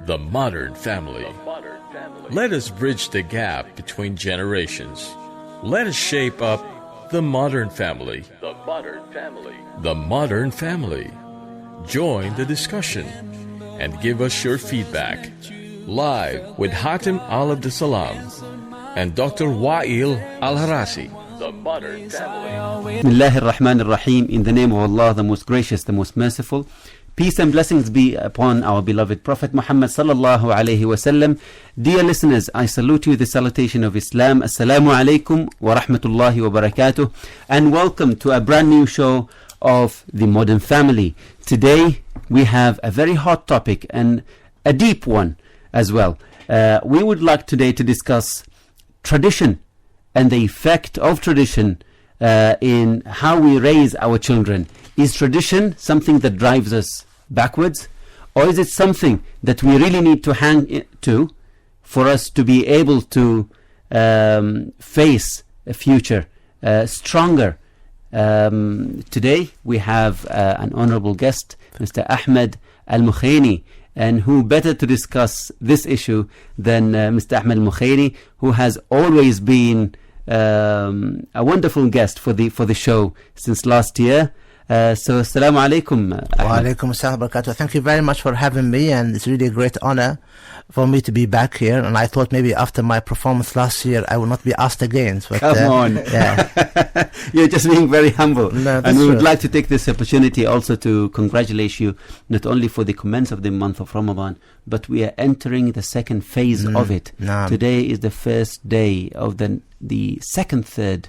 The Modern Family. Let us bridge the gap between generations. Let us shape up the modern family. The Modern Family. The Modern Family. Join the discussion and give us your feedback. Live with Hatem Al-Abd Salam and Dr. Wa'il Al-Harasi. The Modern Family. Bismillah ar-Rahman ar-Rahim. In the name of Allah, the most gracious, the most merciful. Peace and blessings be upon our beloved Prophet Muhammad sallallahu alayhi wasallam. Dear listeners, I salute you the salutation of Islam. Assalamu alaikum wa rahmatullahi wa barakatuh. And welcome to a brand new show of The Modern Family. Today we have a very hot topic and a deep one as well. We would like today to discuss tradition and the effect of tradition in how we raise our children. Is tradition something that drives us backwards, or is it something that we really need to hang to for us to be able to face a future stronger? Today we have an honorable guest, Mr. Ahmed Al-Mukhaini, and who better to discuss this issue than Mr. Ahmed Al-Mukhaini, who has always been a wonderful guest for the show since last year. So assalamu alaikum. Wa alaikum assalam wa barakatuh. Thank you very much for having me, and it's really a great honor for me to be back here. And I thought maybe after my performance last year I will not be asked again. But, Come on. Yeah. You're just being very humble. No, and we would true. like to take this opportunity also to congratulate you, not only for the commence of the month of Ramadan, but we are entering the second phase of it. Naam. Today is the first day of the second third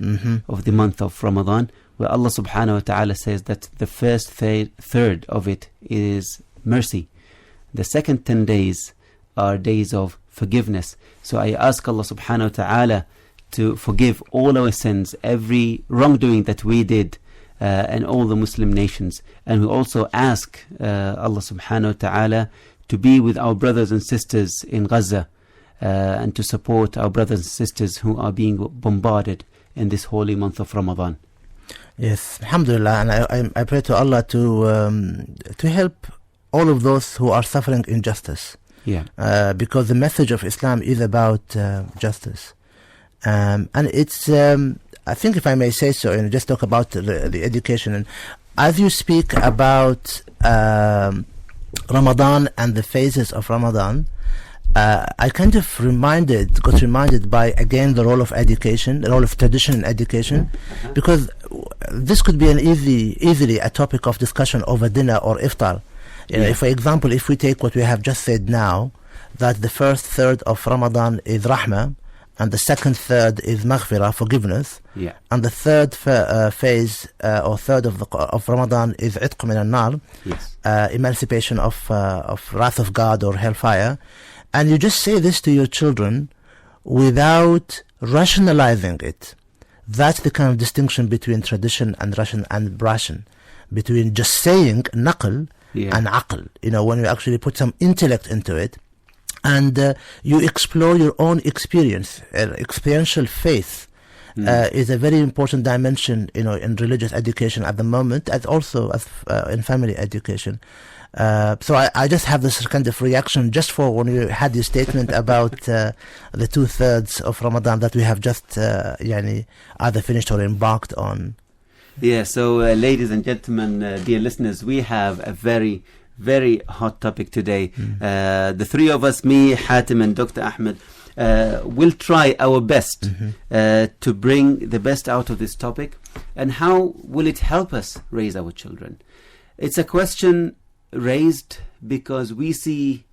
of the month of Ramadan, where Allah subhanahu wa ta'ala says that the first third of it is mercy. The second 10 days are days of forgiveness. So I ask Allah subhanahu wa ta'ala to forgive all our sins, every wrongdoing that we did, and all the Muslim nations. And we also ask Allah subhanahu wa ta'ala to be with our brothers and sisters in Gaza, and to support our brothers and sisters who are being bombarded in this holy month of Ramadan. Yes, alhamdulillah, and I pray to Allah to help all of those who are suffering injustice. Yeah. Because the message of Islam is about justice, and it's I think, if I may say so, and just talk about the education. And as you speak about Ramadan and the phases of Ramadan, I kind of got reminded by, again, the role of education, the role of tradition in education, because this could be easily a topic of discussion over dinner or iftar. You know, for example, if we take what we have just said now, that the first third of Ramadan is rahmah, and the second third is maghfirah, forgiveness, and the third phase or third of Ramadan is itq min al-nar, emancipation of wrath of God or hellfire. And you just say this to your children without rationalizing it. That's the kind of distinction between tradition and ration, between just saying naql and aql. You know, when you actually put some intellect into it, and you explore your own experience. Experiential faith is a very important dimension, you know, in religious education at the moment, as also as in family education. So I just have this kind of reaction just for when you had your statement about the 2/3 of Ramadan that we have just either finished or embarked on. Yeah, so ladies and gentlemen, dear listeners, we have a very, very hot topic today. The three of us, me, Hatem and Dr. Ahmed, will try our best to bring the best out of this topic. And how will it help us raise our children? It's a question raised because we see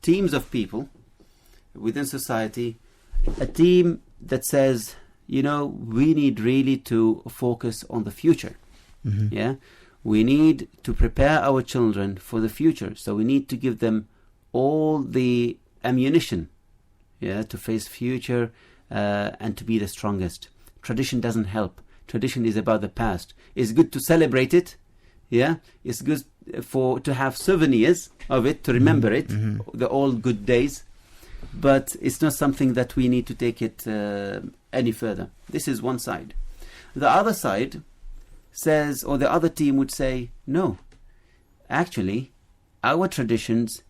teams of people within society, a team that says, you know, we need really to focus on the future. We need to prepare our children for the future, so we need to give them all the ammunition to face future and to be the strongest. Tradition doesn't help. Tradition is about the past. It's good to celebrate it. It's good to have souvenirs of it, to remember it, the old good days, but it's not something that we need to take it any further. This is one side. The other side says, or the other team would say, no, actually our traditions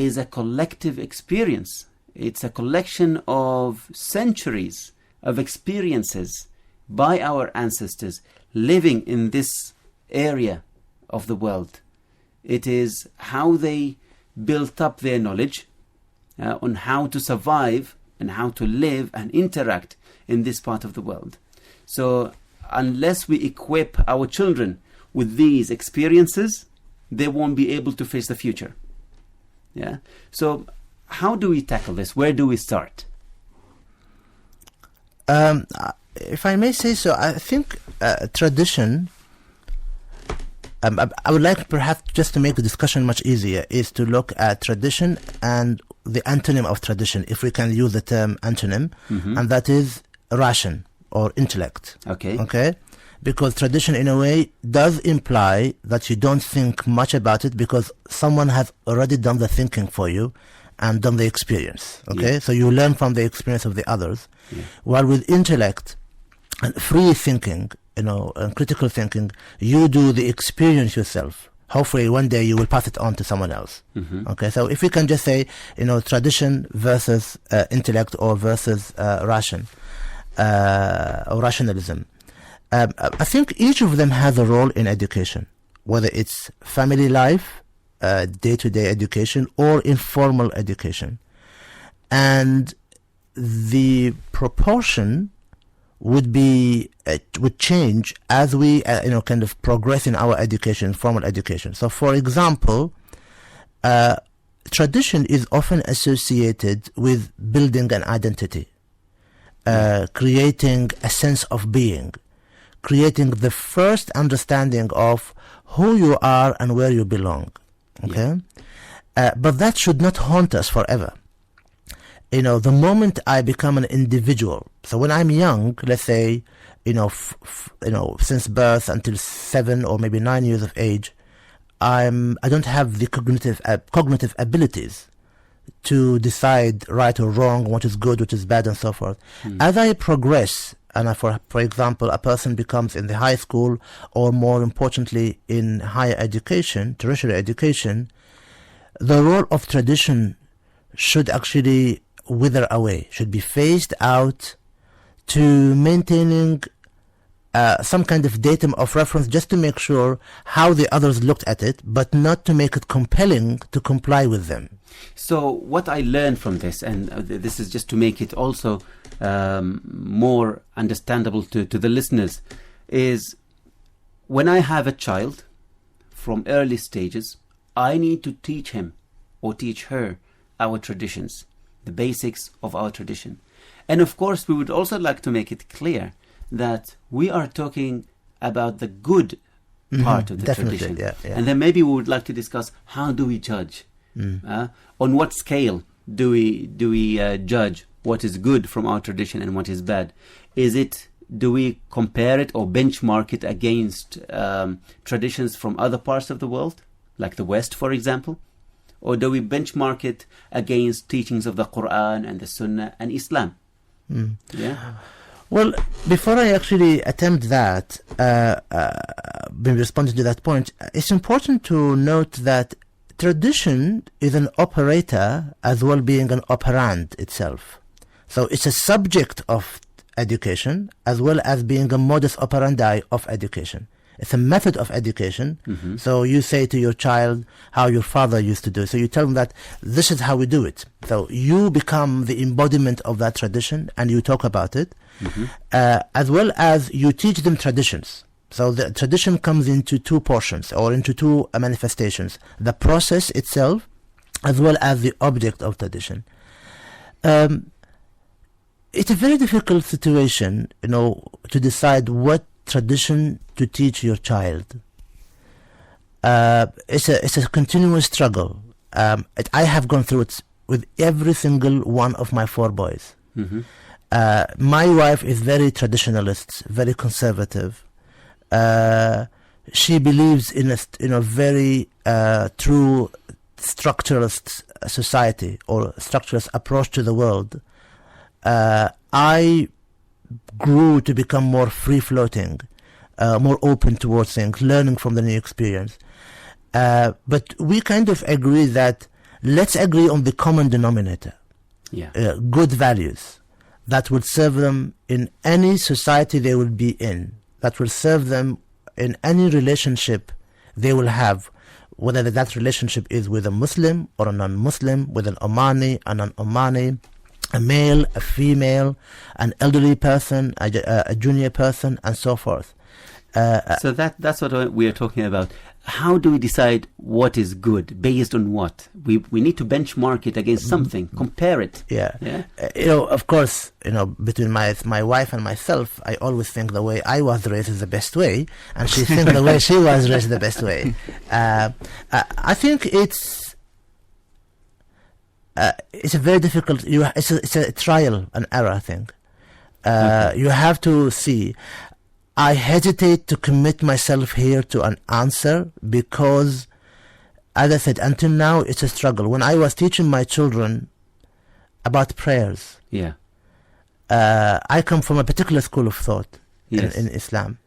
is a collective experience. It's a collection of centuries of experiences by our ancestors living in this area of the world. It is how they built up their knowledge on how to survive and how to live and interact in this part of the world. So unless we equip our children with these experiences, they won't be able to face the future. Yeah. So how do we tackle this? Where do we start? If I may say so, I think tradition, I would like perhaps just to make the discussion much easier, is to look at tradition and the antonym of tradition, if we can use the term antonym, and that is ration or intellect. Okay? Because tradition in a way does imply that you don't think much about it because someone has already done the thinking for you and done the experience. Okay? Yeah. So you learn from the experience of the others. Yeah. While with intellect and free thinking, and critical thinking, you do the experience yourself. Hopefully one day you will pass it on to someone else. Okay, so if we can just say, tradition versus intellect or versus ration or rationalism. I think each of them has a role in education, whether it's family life, day-to-day education, or informal education. And the proportion would change as we kind of progress in our education, formal education. So for example, tradition is often associated with building an identity, creating a sense of being, creating the first understanding of who you are and where you belong. Okay? But that should not haunt us forever. The moment I become an individual, so when I'm young, let's say, since birth until 7 or maybe 9 years of age, I don't have the cognitive abilities to decide right or wrong, what is good, what is bad, and so forth. As I progress, and for example, a person becomes in the high school, or more importantly, in higher education, tertiary education, the role of tradition should actually wither away, should be phased out to maintaining some kind of datum of reference, just to make sure how the others looked at it, but not to make it compelling to comply with them. So what I learned from this, and this is just to make it also more understandable to the listeners, is when I have a child from early stages, I need to teach him or teach her our traditions, the basics of our tradition. And of course, we would also like to make it clear that we are talking about the good part of the tradition. Yeah. And then maybe we would like to discuss, how do we judge? On what scale do we judge what is good from our tradition and what is bad? Do we compare it or benchmark it against traditions from other parts of the world, like the West, for example? Or do we benchmark it against teachings of the Quran and the Sunnah and Islam? Yeah. Well, before I actually attempt that, when responding to that point, it's important to note that tradition is an operator as well being an operand itself. So it's a subject of education as well as being a modus operandi of education. It's a method of education. So you say to your child how your father used to do it. So you tell them that this is how we do it. So you become the embodiment of that tradition and you talk about it, as well as you teach them traditions. So the tradition comes into two portions or into two manifestations: the process itself as well as the object of tradition. It's a very difficult situation, to decide what tradition to teach your child. It's a continuous struggle. I have gone through it with every single one of my 4 boys. My wife is very traditionalist, very conservative. She believes in a very true structuralist society or structuralist approach to the world. I grew to become more free-floating, more open towards things, learning from the new experience. But we kind of agree that let's agree on the common denominator. Yeah. Good values that will serve them in any society they will be in, that will serve them in any relationship they will have, whether that relationship is with a Muslim or a non-Muslim, with an Omani, a non-Omani, a male, a female, an elderly person, a junior person, and so forth. So that's what we are talking about. How do we decide what is good? Based on what? We need to benchmark it against something, compare it. Yeah. Of course, between my wife and myself, I always think the way I was raised is the best way, and she thinks the way she was raised is the best way. I think it's a very difficult. It's a trial and error thing. You have to see. I hesitate to commit myself here to an answer because, as I said, until now it's a struggle. When I was teaching my children about prayers, I come from a particular school of thought in Islam.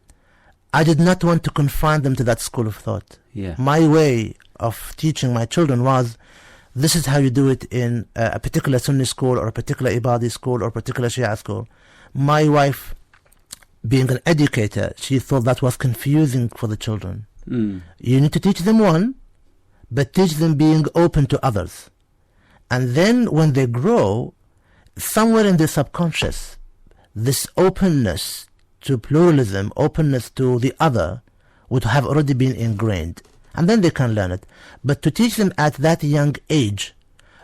I did not want to confine them to that school of thought. My way of teaching my children was, this is how you do it in a particular Sunni school or a particular Ibadi school or a particular Shia school. My wife, being an educator, she thought that was confusing for the children. You need to teach them one, but teach them being open to others. And then when they grow, somewhere in their subconscious, this openness to pluralism, openness to the other, would have already been ingrained. And then they can learn it. But to teach them at that young age,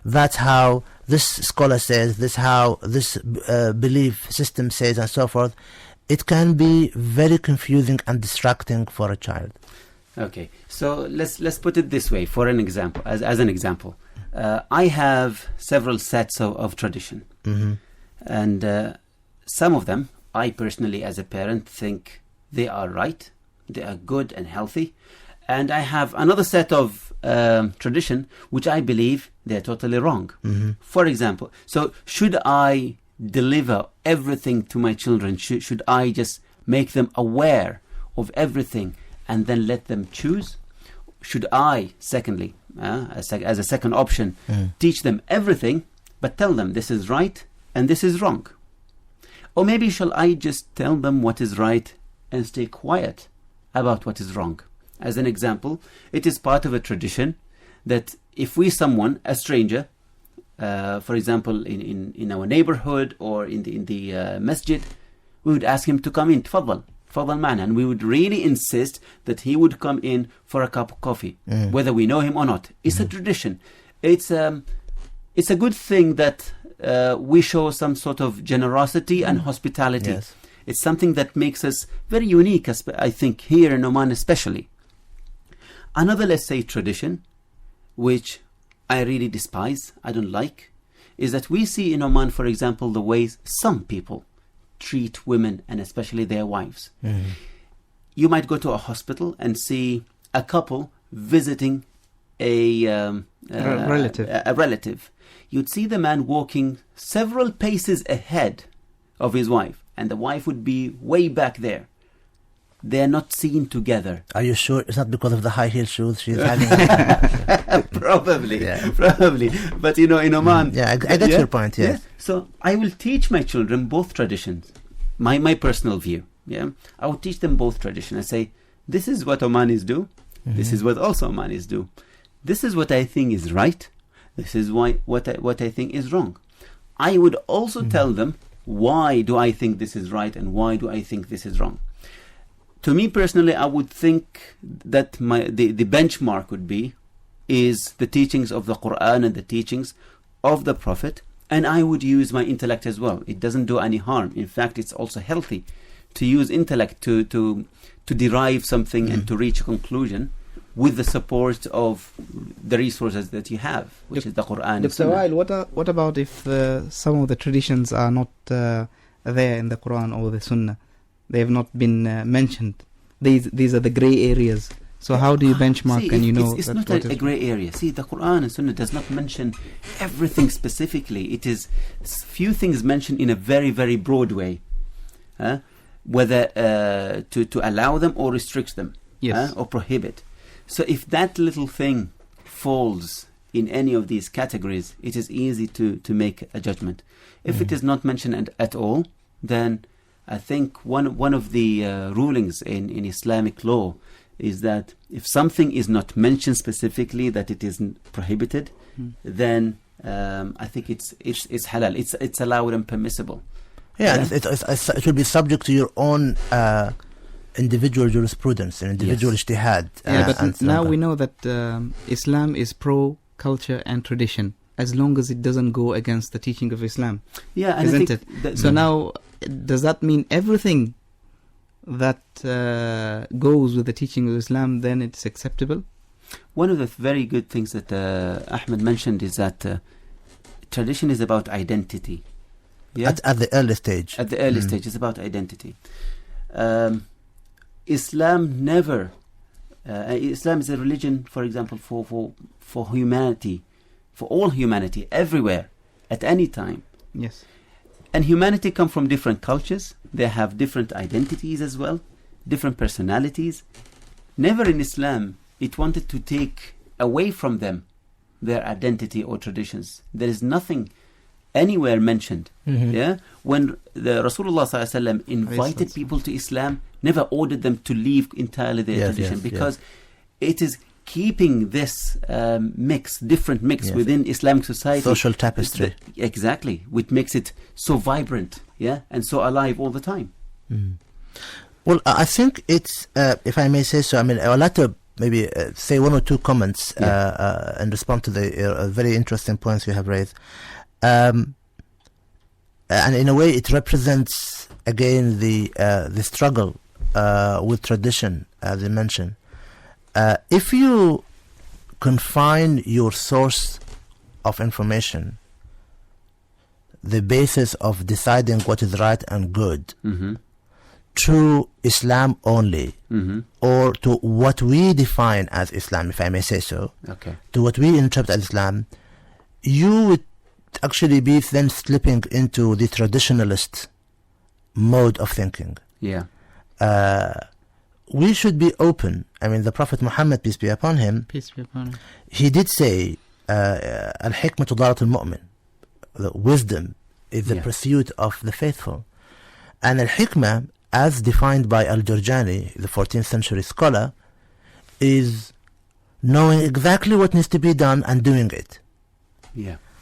that's how this scholar says, this how this belief system says, and so forth, it can be very confusing and distracting for a child. Okay, so let's put it this way. For an example, as an example, I have several sets of tradition, and some of them, I personally, as a parent, think they are right, they are good and healthy, and I have another set of tradition which I believe they are totally wrong. For example, so should I deliver everything to my children? Should I just make them aware of everything and then let them choose? Should I, secondly, as a second option, teach them everything but tell them this is right and this is wrong? Or maybe shall I just tell them what is right and stay quiet about what is wrong? As an example, it is part of a tradition that if a stranger, for example, in our neighborhood or in the masjid, we would ask him to come in, Tfaddal man, and we would really insist that he would come in for a cup of coffee, whether we know him or not. It's a tradition. It's a good thing that we show some sort of generosity and hospitality. Yes. It's something that makes us very unique, I think, here in Oman especially. Another, let's say, tradition, which I really despise, I don't like, is that we see in Oman, for example, the ways some people treat women and especially their wives. You might go to a hospital and see a couple visiting a relative. You'd see the man walking several paces ahead of his wife, and the wife would be way back there. They're not seen together. Are you sure it's not because of the high heel shoes she's having? Probably. But in Oman... I get your point, yes. So I will teach my children both traditions. My personal view. I will teach them both traditions. I say, this is what Omanis do. This is what also Omanis do. This is what I think is right. This is what I think is wrong. I would also tell them, why do I think this is right and why do I think this is wrong? To me personally, I would think that the benchmark would be is the teachings of the Quran and the teachings of the Prophet, and I would use my intellect as well. It doesn't do any harm. In fact, it's also healthy to use intellect to derive something and to reach a conclusion with the support of the resources that you have, which is the Quran and Sunnah. What about if some of the traditions are not there in the Quran or the Sunnah? They have not been mentioned. These are the grey areas. So how do you benchmark and you know? It's not a grey area. See, the Quran and Sunnah does not mention everything specifically. It is few things mentioned in a very, very broad way. Whether to allow them or restrict them, or prohibit. So if that little thing falls in any of these categories, it is easy to make a judgment. If it is not mentioned at all, then I think one of the rulings in Islamic law is that if something is not mentioned specifically, that it is prohibited, then I think it's halal. It's allowed and permissible. Yeah, it will be subject to your own individual jurisprudence and individual ijtihad. But now we know that Islam is pro-culture and tradition, as long as it doesn't go against the teaching of Islam. Yeah, and isn't it? So now, does that mean everything that goes with the teaching of Islam, then it's acceptable? One of the very good things that Ahmed mentioned is that tradition is about identity. Yeah? At the early stage. At the early stage, it's about identity. Islam never... Islam is a religion, for example, for humanity, for all humanity, everywhere, at any time. Yes. And humanity come from different cultures. They have different identities as well, different personalities. Never in Islam it wanted to take away from them their identity or traditions. There is nothing anywhere mentioned. Yeah, when the Rasulullah ﷺ invited people to Islam, never ordered them to leave entirely their tradition, because it is keeping this different mix within Islamic society. Social tapestry. Exactly, which makes it so vibrant, and so alive all the time. Well, I think it's, if I may say so, I mean, I'd like to maybe say one or two comments in response to the very interesting points you have raised. And in a way, it represents, again, the struggle with tradition, as you mentioned. If you confine your source of information, the basis of deciding what is right and good, to Islam only, or to what we define as Islam, if I may say so, to what we interpret as Islam, you would actually be then slipping into the traditionalist mode of thinking. We should be open. I mean, the Prophet Muhammad, peace be upon him, he did say, al-hikmatu darat al-mu'min, the wisdom is the pursuit of the faithful. And al-hikmah, as defined by Al-Jurjani, the 14th century scholar, is knowing exactly what needs to be done and doing it.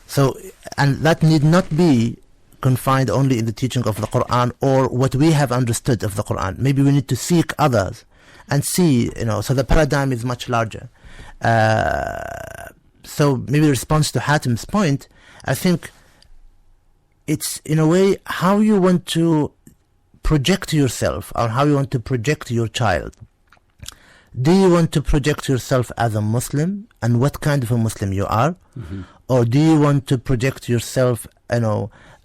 So, and that need not be confined only in the teaching of the Quran or what we have understood of the Quran. Maybe we need to seek others and see, so the paradigm is much larger. So maybe in response to Hatim's point, I think it's in a way how you want to project yourself or how you want to project your child. Do you want to project yourself as a Muslim and what kind of a Muslim you are? Or do you want to project yourself,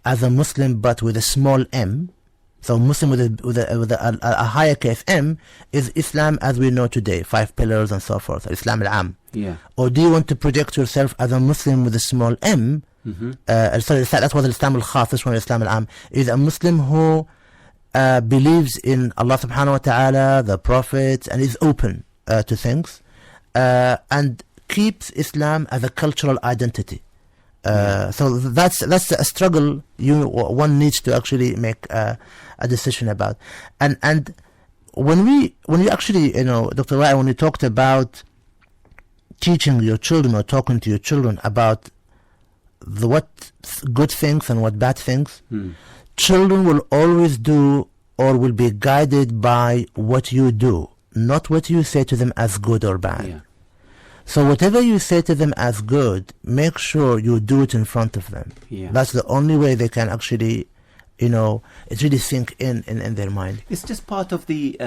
as a Muslim but with a small m? So Muslim with a higher case m is Islam as we know today, 5 pillars and so forth, Islam al-Am. Or do you want to project yourself as a Muslim with a small m? Sorry, that was Islam al-Khas, this one Islam al-Am, is a Muslim who believes in Allah subhanahu wa ta'ala, the Prophet, and is open to things, and keeps Islam as a cultural identity. So that's a struggle one needs to actually make a decision about. And when you actually, Dr. Rai, when you talked about teaching your children or talking to your children about what good things and what bad things, children will always do or will be guided by what you do, not what you say to them as good or bad. So whatever you say to them as good, make sure you do it in front of them. That's the only way they can actually, it really sink in their mind. It's just part of the,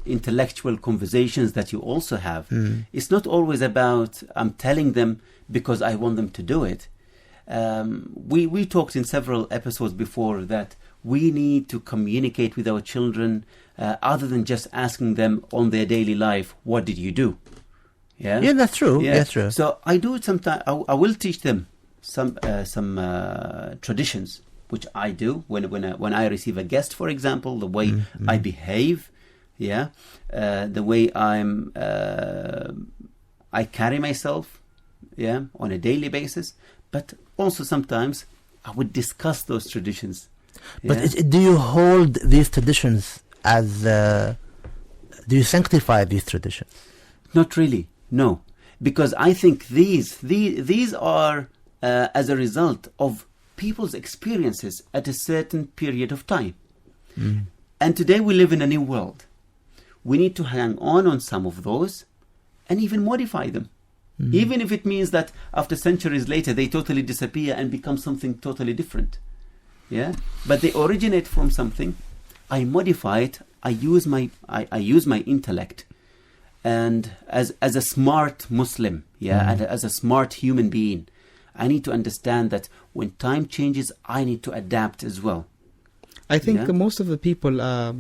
intellectual conversations that you also have. It's not always about, I'm telling them because I want them to do it. We talked in several episodes before that we need to communicate with our children other than just asking them on their daily life, what did you do? Yeah, that's true. That's true. So I do it sometimes. I will teach them some traditions, which I do when I receive a guest, for example, the way I behave, the way I carry myself, on a daily basis. But also sometimes I would discuss those traditions. But do you hold these traditions as... do you sanctify these traditions? Not really, no. Because I think these are as a result of people's experiences at a certain period of time. And today we live in a new world. We need to hang on some of those and even modify them. Even if it means that after centuries later they totally disappear and become something totally different. Yeah? But they originate from something. I modify it. I use my intellect. And as a smart Muslim, and as a smart human being, I need to understand that when time changes, I need to adapt as well. I think most of the people are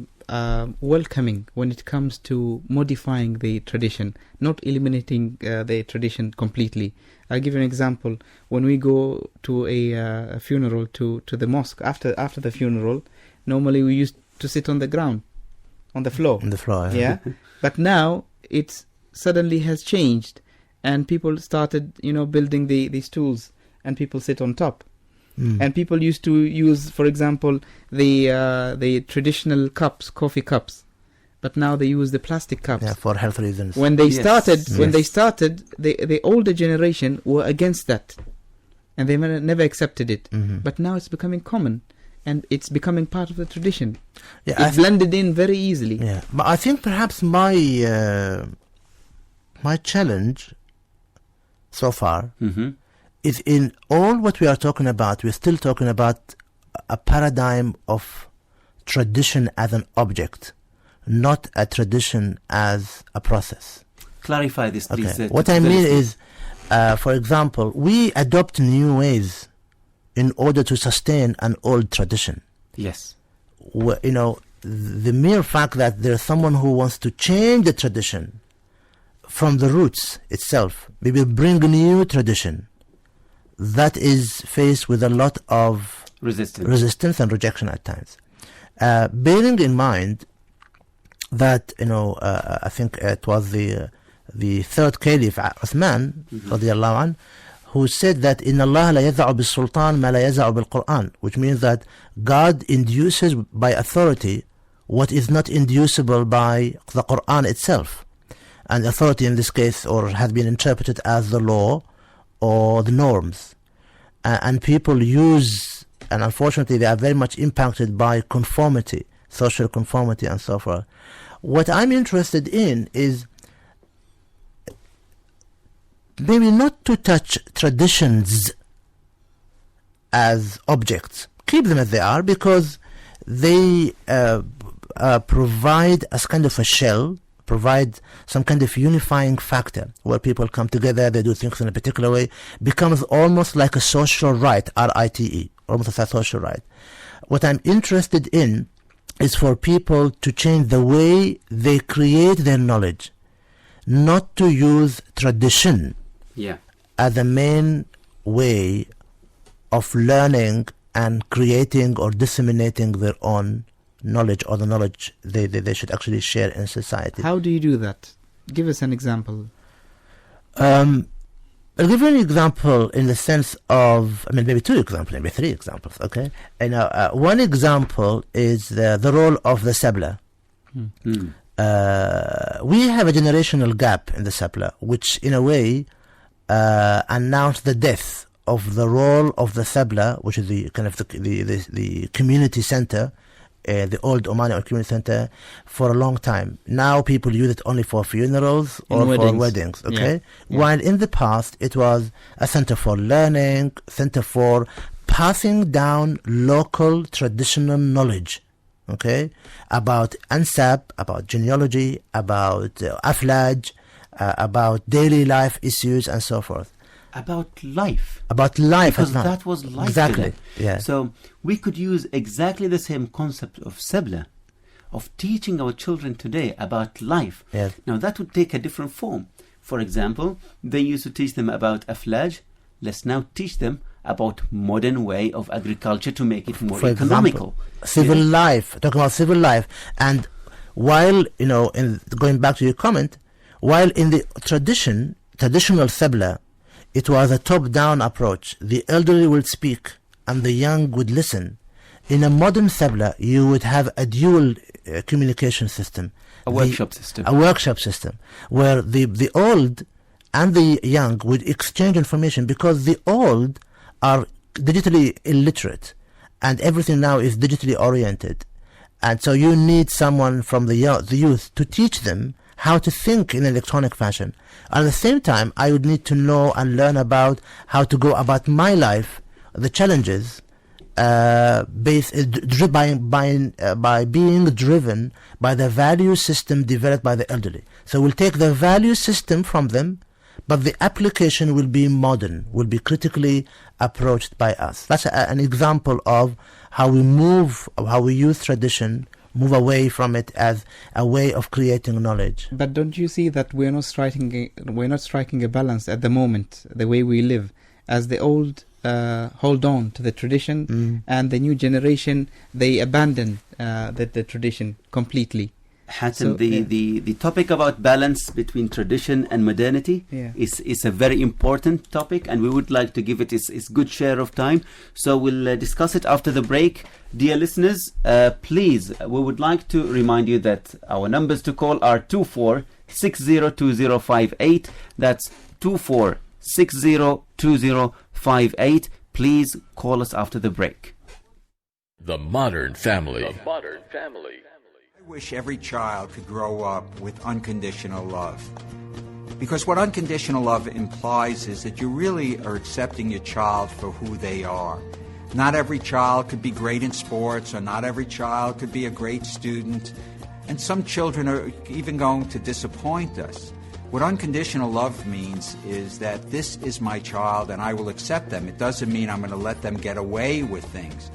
welcoming when it comes to modifying the tradition, not eliminating the tradition completely. I'll give you an example. When we go to a funeral, to the mosque, after the funeral, normally we used to sit on the ground, on the floor. On the floor, yeah. But now it suddenly has changed, and people started, building the stools, and people sit on top. And people used to use, for example, the traditional cups, coffee cups, but now they use the plastic cups. Yeah, for health reasons. When they started, the older generation were against that, and they never accepted it. But now it's becoming common, and it's becoming part of the tradition. Yeah, it blended in very easily. Yeah, but I think perhaps my challenge so far. Is in all what we are talking about, we're still talking about a paradigm of tradition as an object, not a tradition as a process. Clarify this, please. Okay. What I mean is, for example, we adopt new ways in order to sustain an old tradition. Yes. The mere fact that there's someone who wants to change the tradition from the roots itself, maybe bring a new tradition, that is faced with a lot of resistance and rejection at times. Bearing in mind that, I think it was the third caliph, Uthman, radiallahu anh, who said that, إِنَّ اللَّهَ لَا يَذَعُ بِالسُّلْطَانِ مَا لَا يَذَعُ بِالْقُرْآنِ, which means that God induces by authority what is not inducible by the Qur'an itself. And authority in this case, or has been interpreted as the law, or the norms, and people use, and unfortunately they are very much impacted by conformity, social conformity and so forth. What I'm interested in is maybe not to touch traditions as objects, keep them as they are, because they provide as kind of a shell, provide some kind of unifying factor where people come together, they do things in a particular way, becomes almost like a social right, R-I-T-E, almost a social right. What I'm interested in is for people to change the way they create their knowledge, not to use tradition as the main way of learning and creating or disseminating their own knowledge, or the knowledge they should actually share in society. How do you do that? Give us an example. I'll give you an example in the sense of, maybe two examples, maybe three examples, okay? And one example is the role of the Sabla. We have a generational gap in the Sabla, which in a way announced the death of the role of the Sabla, which is the kind of the community center, the old Omani community center, for a long time. Now people use it only for funerals or for weddings, okay? Yeah. While in the past it was a center for learning, center for passing down local traditional knowledge, okay? About ansab, about genealogy, about aflaj, about daily life issues and so forth. About life. Because that was life. Exactly. Yeah. So we could use exactly the same concept of Sabla, of teaching our children today about life. Yes. Now that would take a different form. For example, they used to teach them about aflaj. Let's now teach them about modern way of agriculture to make it more economical. Civil life. Talking about civil life. And while, in going back to your comment, while in the traditional Sabla, it was a top-down approach. The elderly would speak and the young would listen. In a modern tabla, you would have a dual communication system. A workshop system. A workshop system where the old and the young would exchange information, because the old are digitally illiterate and everything now is digitally oriented. And so you need someone from the youth to teach them how to think in electronic fashion. At the same time, I would need to know and learn about how to go about my life, the challenges, by being driven by the value system developed by the elderly. So we'll take the value system from them, but the application will be modern, will be critically approached by us. That's an example of how we use tradition, move away from it as a way of creating knowledge. But don't you see that we're not striking a balance at the moment, the way we live, as the old hold on to the tradition, and the new generation, they abandon the tradition completely. Hatem, So, the topic about balance between tradition and modernity is a very important topic, and we would like to give it its good share of time. So we'll discuss it after the break. Dear listeners, please, we would like to remind you that our numbers to call are 24602058. That's 24602058. Please call us after the break. The Modern Family. The Modern Family. I wish every child could grow up with unconditional love. Because what unconditional love implies is that you really are accepting your child for who they are. Not every child could be great in sports, or not every child could be a great student. And some children are even going to disappoint us. What unconditional love means is that this is my child and I will accept them. It doesn't mean I'm going to let them get away with things.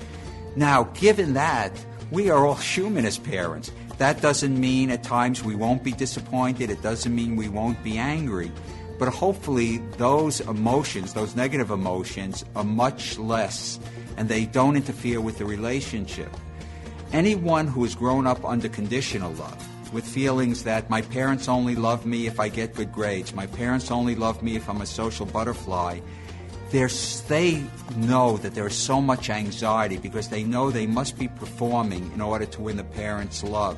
Now, given that, we are all human as parents. That doesn't mean at times we won't be disappointed. It doesn't mean we won't be angry. But hopefully those emotions, those negative emotions, are much less and they don't interfere with the relationship. Anyone who has grown up under conditional love, with feelings that my parents only love me if I get good grades, my parents only love me if I'm a social butterfly, they know that there is so much anxiety because they know they must be performing in order to win the parents' love.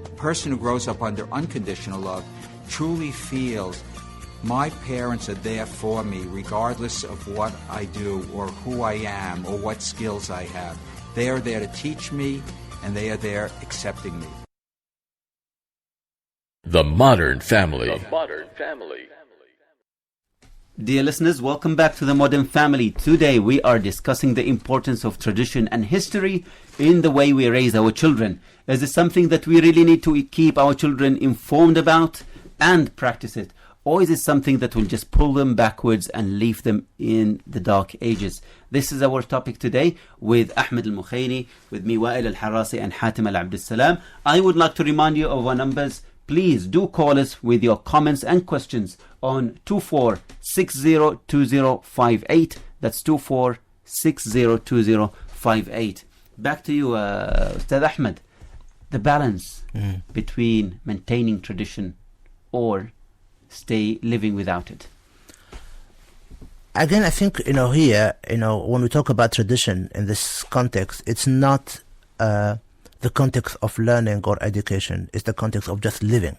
A person who grows up under unconditional love truly feels my parents are there for me regardless of what I do or who I am or what skills I have. They are there to teach me and they are there accepting me. The Modern Family. The Modern Family. Dear listeners, welcome back to The Modern Family. Today we are discussing the importance of tradition and history in the way we raise our children. Is it something that we really need to keep our children informed about and practice it? Or is it something that will just pull them backwards and leave them in the dark ages? This is our topic today with Ahmed Al-Mukhaini, with me Wa'il Al-Harasi and Hatem Al-Abdussalam. I would like to remind you of our numbers. Please do call us with your comments and questions on 24602058. That's 24602058. Back to you, Ustad Ahmed. The balance between maintaining tradition or stay living without it. Again, I think, here, when we talk about tradition in this context, it's not the context of learning or education. It's the context of just living.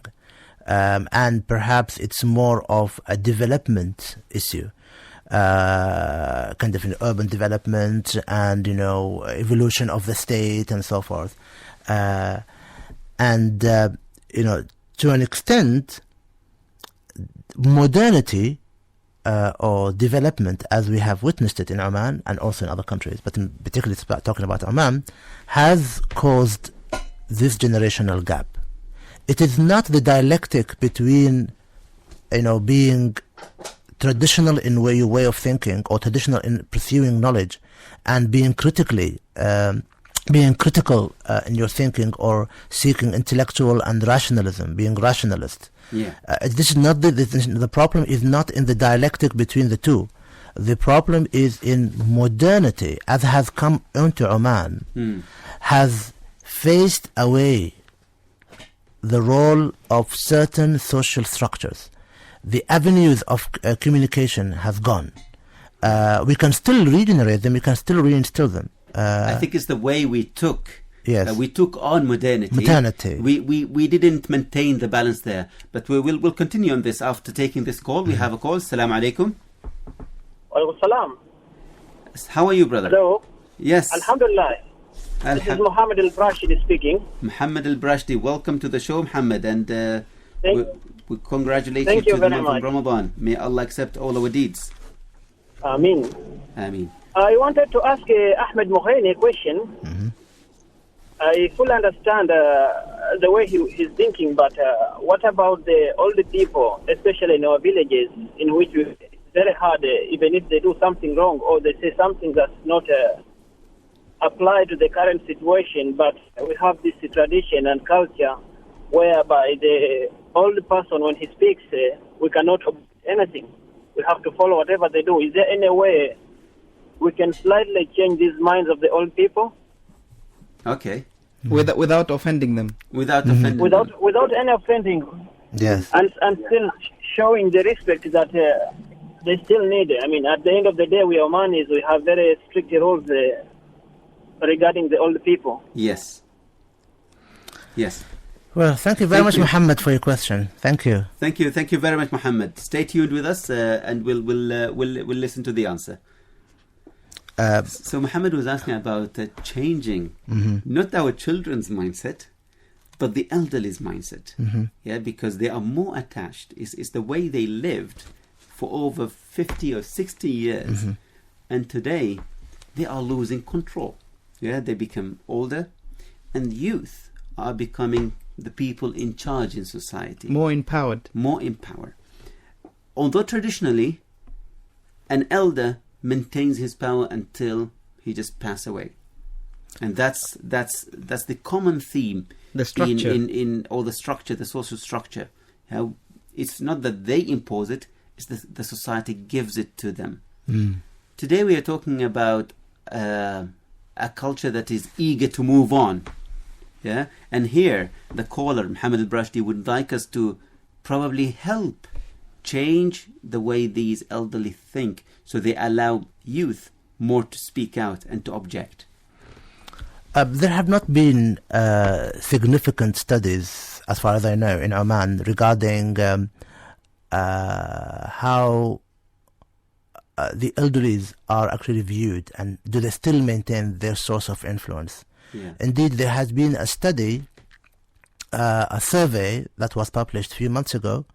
And perhaps it's more of a development issue, kind of an urban development and, evolution of the state and so forth. To an extent, modernity or development, as we have witnessed it in Oman and also in other countries, but in particularly talking about Oman, has caused this generational gap. It is not the dialectic between, being traditional in your way of thinking or traditional in pursuing knowledge and being critical in your thinking or seeking intellectual and rationalism, being rationalist. This is not the problem is not in the dialectic between the two. The problem is in modernity, as has come into Oman, has phased away the role of certain social structures. the avenues of communication have gone. We can still regenerate them, we can still reinstill them. I think it's the way we took. Yes. We took on modernity. We didn't maintain the balance there. But we'll continue on this after taking this call. We have a call. Assalamu alaikum. Walaikum salam. How are you, brother? Hello. Yes. Alhamdulillah. This is Muhammad al-Brashid speaking. Muhammad al-Brashdi, welcome to the show, Muhammad. And we congratulate Thank you you to the very month of much. Ramadan. May Allah accept all our deeds. Ameen. Ameen. I wanted to ask Ahmed Mohaini a question. Mm-hmm. I fully understand the way he's thinking, but what about the older people, especially in our villages, in which it's very hard, even if they do something wrong or they say something that's not applied to the current situation, but we have this tradition and culture whereby the old person, when he speaks, we cannot object anything. We have to follow whatever they do. Is there any way we can slightly change these minds of the old people? Okay. Without offending them. Without offending them. Without any offending. Yes. And still showing the respect that they still need. I mean, at the end of the day, we Omanis, we have very strict rules regarding the old people. Yes. Yes. Well, thank you very much, Muhammad, for your question. Thank you. Thank you very much, Muhammad. Stay tuned with us, and we'll listen to the answer. So Muhammad was asking about changing not our children's mindset, but the elderly's mindset. Yeah, because they are more attached. It's the way they lived for over 50 or 60 years, and today they are losing control. Yeah, they become older, and youth are becoming the people in charge in society. More empowered. Although traditionally, an elder maintains his power until he just passes away, and that's the common theme. The structure in all the structure, the social structure. It's not that they impose it; it's the society gives it to them. Today we are talking about a culture that is eager to move on. Yeah, and here the caller Muhammad al-Brashdi would like us to probably help change the way these elderly think, so they allow youth more to speak out and to object. There have not been significant studies, as far as I know, in Oman regarding how the elderlies are actually viewed, and do they still maintain their source of influence. Yeah. Indeed, there has been a study, a survey that was published a few months ago,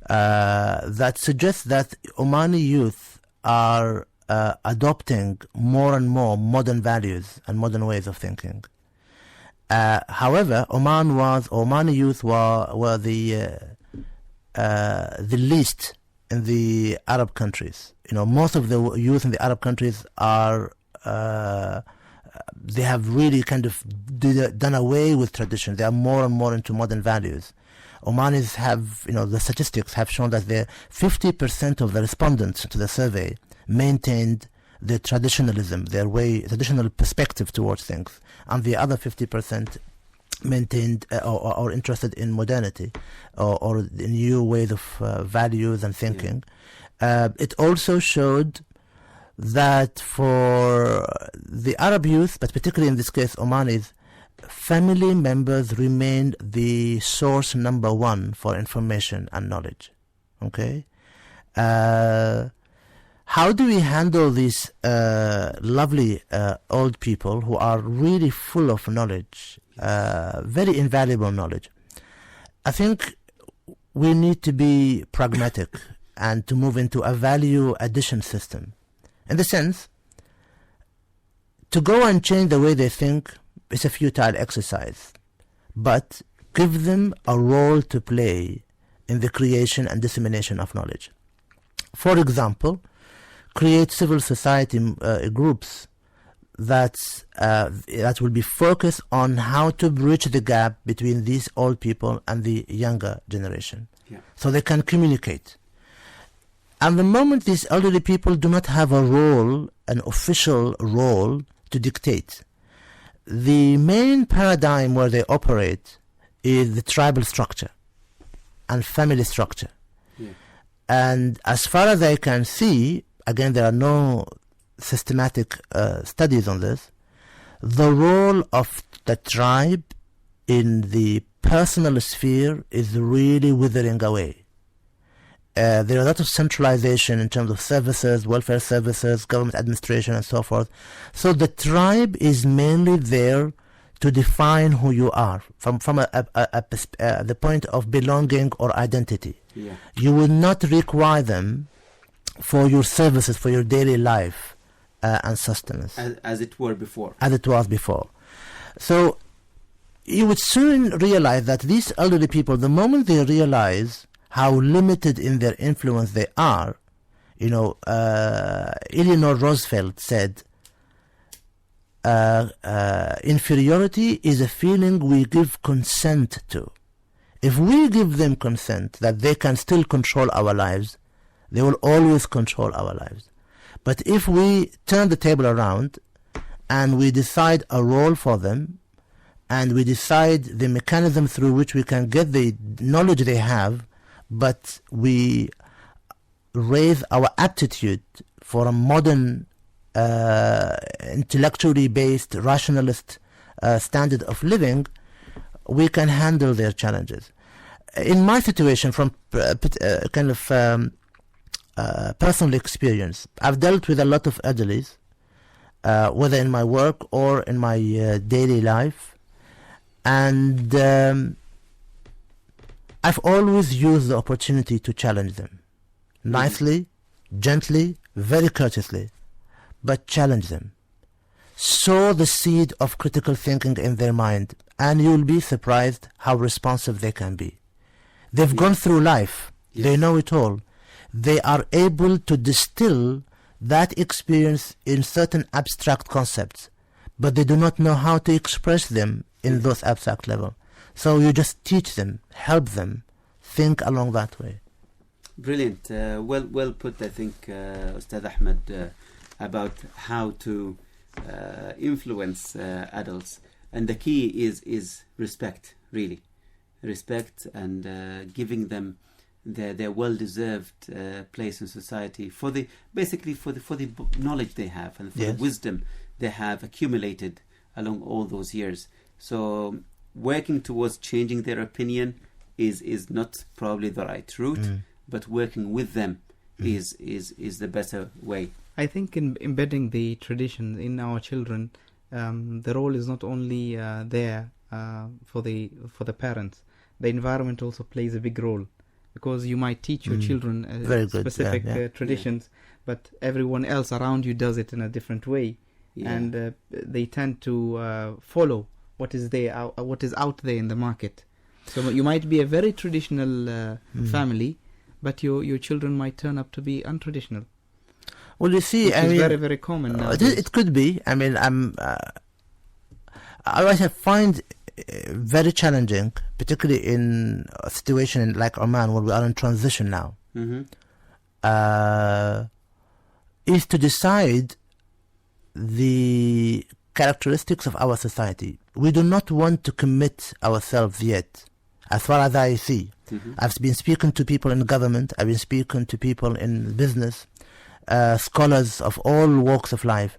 that suggests that Omani youth are adopting more and more modern values and modern ways of thinking. However, Omani youth were the least in the Arab countries. Most of the youth in the Arab countries are they have really kind of done away with tradition. They are more and more into modern values. Omanis have, the statistics have shown that 50% of the respondents to the survey maintained their traditionalism, traditional perspective towards things, and the other 50% maintained or interested in modernity or the new ways of values and thinking. It also showed that for the Arab youth, but particularly in this case Omanis, family members remained the source number one for information and knowledge. Okay? How do we handle these lovely old people who are really full of knowledge, very invaluable knowledge? I think we need to be pragmatic and to move into a value addition system. In the sense, to go and change the way they think is a futile exercise, but give them a role to play in the creation and dissemination of knowledge. For example, create civil society groups that will be focused on how to bridge the gap between these old people and the younger generation, so they can communicate. And the moment these elderly people do not have a role, an official role to dictate, the main paradigm where they operate is the tribal structure and family structure. And as far as I can see, again, there are no systematic studies on this, the role of the tribe in the personal sphere is really withering away. There is a lot of centralization in terms of services, welfare services, government administration, and so forth. So the tribe is mainly there to define who you are from the point of belonging or identity. Yeah. You will not require them for your services, for your daily life and sustenance. As it were before. As it was before. So you would soon realize that these elderly people, the moment they realize how limited in their influence they are, Eleanor Roosevelt said, inferiority is a feeling we give consent to. If we give them consent that they can still control our lives, they will always control our lives. But if we turn the table around and we decide a role for them, and we decide the mechanism through which we can get the knowledge they have, but we raise our aptitude for a modern, intellectually based, rationalist standard of living, we can handle their challenges. In my situation, from personal experience, I've dealt with a lot of elderlies, whether in my work or in my daily life, and I've always used the opportunity to challenge them. Nicely, gently, very courteously, but challenge them. Sow the seed of critical thinking in their mind, and you'll be surprised how responsive they can be. They've gone through life. Yes. They know it all. They are able to distill that experience in certain abstract concepts, but they do not know how to express them in those abstract level. So you just teach them, help them think along that way. Brilliant. Well put, I think, Ustad Ahmed, about how to influence adults. And the key is respect, really. Respect and giving them their well-deserved place in society for the knowledge they have and for the wisdom they have accumulated along all those years. So working towards changing their opinion is not probably the right route, but working with them is the better way. I think in embedding the tradition in our children, the role is not only there for the parents. The environment also plays a big role, because you might teach your children specific traditions, but everyone else around you does it in a different way, and they tend to follow what is out there in the market. So you might be a very traditional family, but your children might turn up to be untraditional. Well, you see, it's very, very common now. It could be. I mean, I find very challenging, particularly in a situation like Oman, where we are in transition now, is to decide the characteristics of our society. We do not want to commit ourselves yet, as far as I see. I've been speaking to people in government, I've been speaking to people in business, scholars of all walks of life.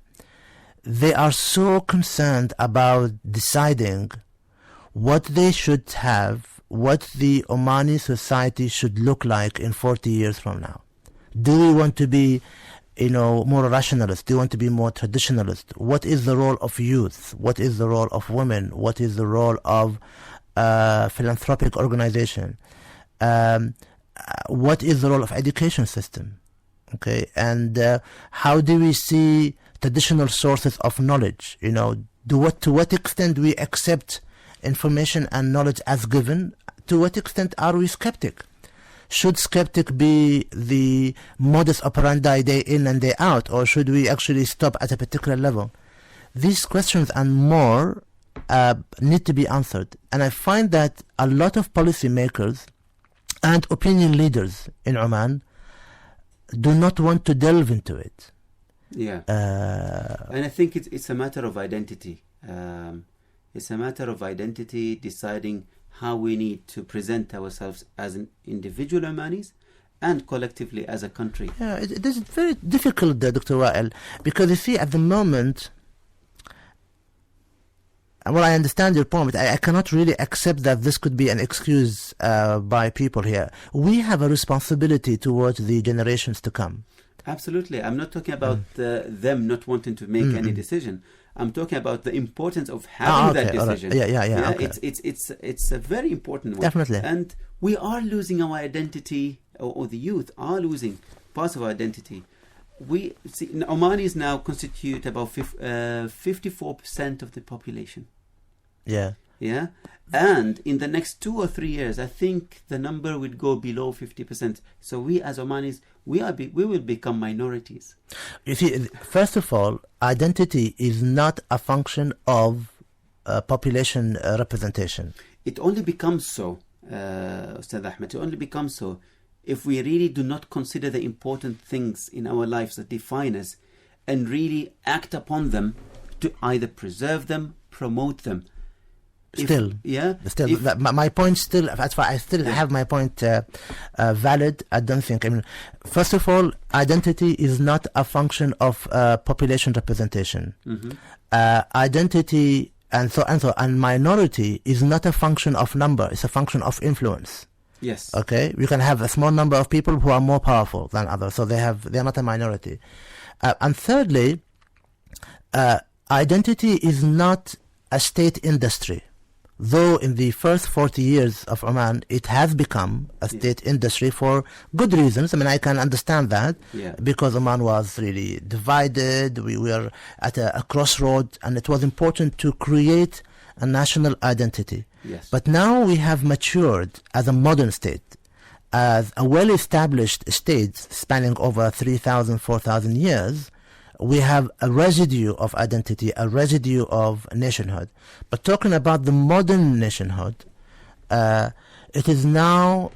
They are so concerned about deciding what they should have, what the Omani society should look like in 40 years from now. Do we want to be, more rationalist? Do you want to be more traditionalist? What is the role of youth? What is the role of women? What is the role of philanthropic organization? What is the role of education system? Okay, and how do we see traditional sources of knowledge? To what extent we accept information and knowledge as given? To what extent are we skeptic? Should skeptic be the modus operandi day in and day out, or should we actually stop at a particular level? These questions and more need to be answered. And I find that a lot of policymakers and opinion leaders in Oman do not want to delve into it. Yeah. And I think it's a matter of identity. It's a matter of identity, deciding how we need to present ourselves as an individual Omanis and collectively as a country. Yeah, it is very difficult, Dr. Wa'il, because you see, at the moment, well, I understand your point, but I cannot really accept that this could be an excuse by people here. We have a responsibility towards the generations to come. Absolutely. I'm not talking about them not wanting to make any decision. I'm talking about the importance of having that decision. Right. Yeah. Okay. It's a very important one. Definitely. And we are losing our identity, or the youth are losing parts of our identity. We see Omanis now constitute about 54% of the population. Yeah. Yeah. And in the next 2 or 3 years, I think the number would go below 50%. So we as Omanis, we will become minorities. You see, first of all, identity is not a function of population representation. It only becomes so, Ustad Ahmed, it only becomes so if we really do not consider the important things in our lives that define us and really act upon them to either preserve them, promote them. My point still, that's why I still have my point valid. I don't think, first of all, identity is not a function of population representation. Identity and minority is not a function of number, it's a function of influence. Yes. Okay, you can have a small number of people who are more powerful than others, so they're not a minority. And thirdly, identity is not a state industry. Though in the first 40 years of Oman, it has become a state industry for good reasons. I can understand that, because Oman was really divided. We were at a crossroad, and it was important to create a national identity. Yes. But now we have matured as a modern state, as a well-established state spanning over 3,000, 4,000 years. We have a residue of identity, a residue of nationhood. But talking about the modern nationhood, it is now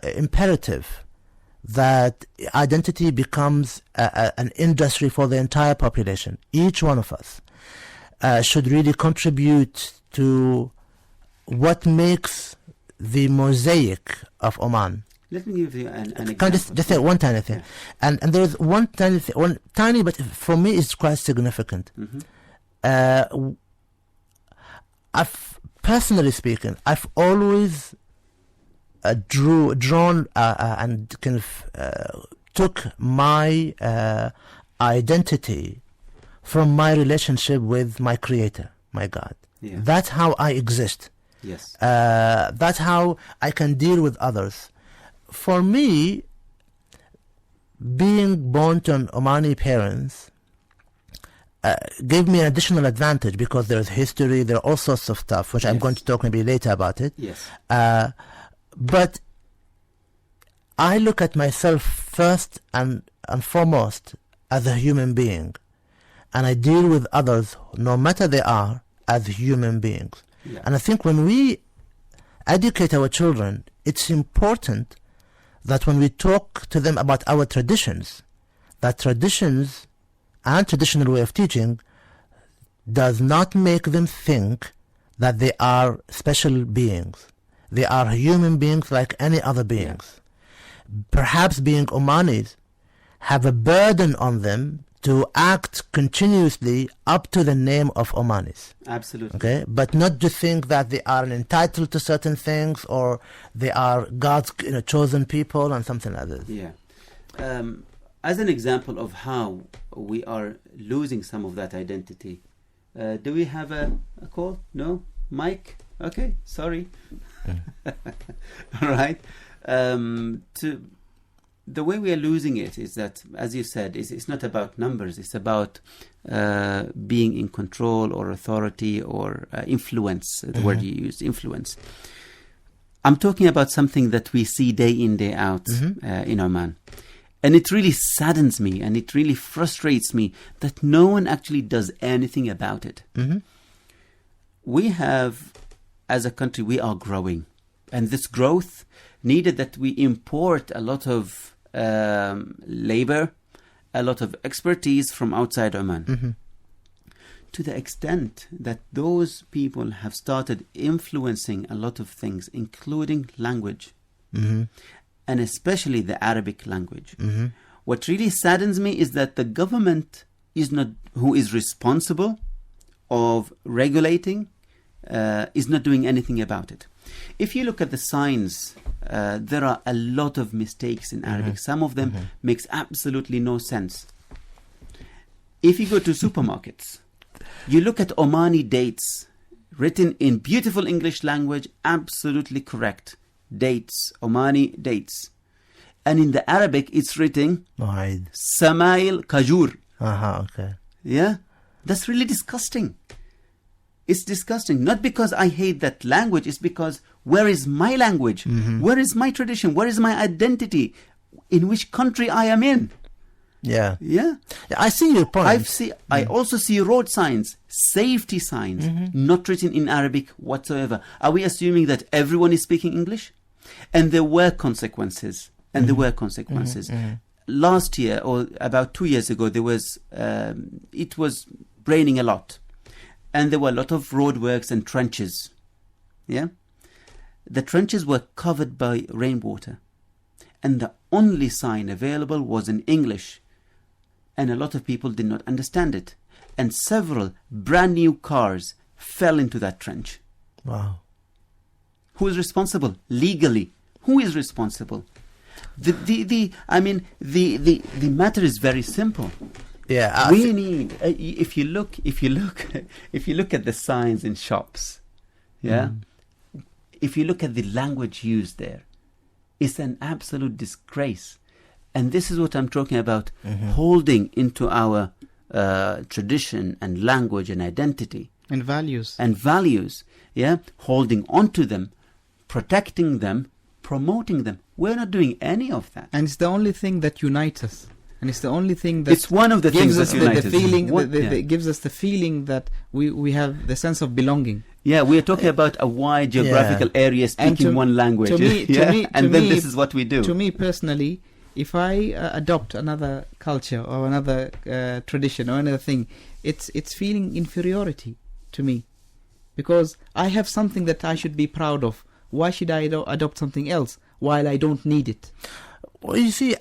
imperative that identity becomes an industry for the entire population. Each one of us should really contribute to what makes the mosaic of Oman. Let me give you an example. Can I just say one tiny thing? And there's one tiny thing, but for me it's quite significant. Personally speaking, I've always drawn and kind of took my identity from my relationship with my Creator, my God. Yeah. That's how I exist. Yes. That's how I can deal with others. For me, being born to Omani parents gave me an additional advantage, because there's history, there are all sorts of stuff, which I'm going to talk maybe later about it. Yes. But I look at myself first and foremost as a human being, and I deal with others, no matter they are, as human beings. Yeah. And I think when we educate our children, it's important that when we talk to them about our traditions, that traditions and traditional way of teaching does not make them think that they are special beings. They are human beings like any other beings. Perhaps being Omanis have a burden on them to act continuously up to the name of Omanis. Absolutely. Okay, but not to think that they are entitled to certain things, or they are God's chosen people and something like this. Yeah. As an example of how we are losing some of that identity, do we have a call? No? Mike? Okay, sorry. All right. The way we are losing it is that, as you said, it's not about numbers. It's about being in control or authority or influence, the word you use, influence. I'm talking about something that we see day in, day out in Oman. And it really saddens me and it really frustrates me that no one actually does anything about it. We have, as a country, we are growing. And this growth needed that we import a lot of labor, a lot of expertise from outside Oman. To the extent that those people have started influencing a lot of things, including language. and especially the Arabic language. What really saddens me is that the government is not, who is responsible of regulating, is not doing anything about it. If you look at the signs, there are a lot of mistakes in Arabic. Some of them makes absolutely no sense. If you go to supermarkets, you look at Omani dates, written in beautiful English language, absolutely correct. Dates, Omani dates. And in the Arabic, it's written Right. Samail Kajur. Okay. Yeah? That's really disgusting. It's disgusting. Not because I hate that language, it's because where is my language? Where is my tradition? Where is my identity? In which country I am in? Yeah. Yeah? I see your point. I also see road signs, safety signs, not written in Arabic whatsoever. Are we assuming that everyone is speaking English? And there were consequences. Last year, or about 2 years ago, there was it was raining a lot, and there were a lot of roadworks and trenches. Yeah, the trenches were covered by rainwater, and the only sign available was in English, and a lot of people did not understand it, and several brand new cars fell into that trench. Wow. Who is responsible legally? Who is responsible? The matter is very simple. Yeah. We need. If you look at the signs in shops, yeah. If you look at the language used there, it's an absolute disgrace. And this is what I'm talking about: holding into our tradition and language and identity And values. Yeah, holding on to them, protecting them, promoting them. We're not doing any of that. And it's the only thing that unites us. And it's the only thing that It's one of the gives things us that unites the us. feeling. Yeah. It gives us the feeling that we have the sense of belonging. Yeah, we're talking about a wide geographical area speaking one language. And then this is what we do. To me personally, if I adopt another culture or another tradition or another thing, it's feeling inferiority to me, because I have something that I should be proud of. Why should I adopt something else while I don't need it? Well, you see,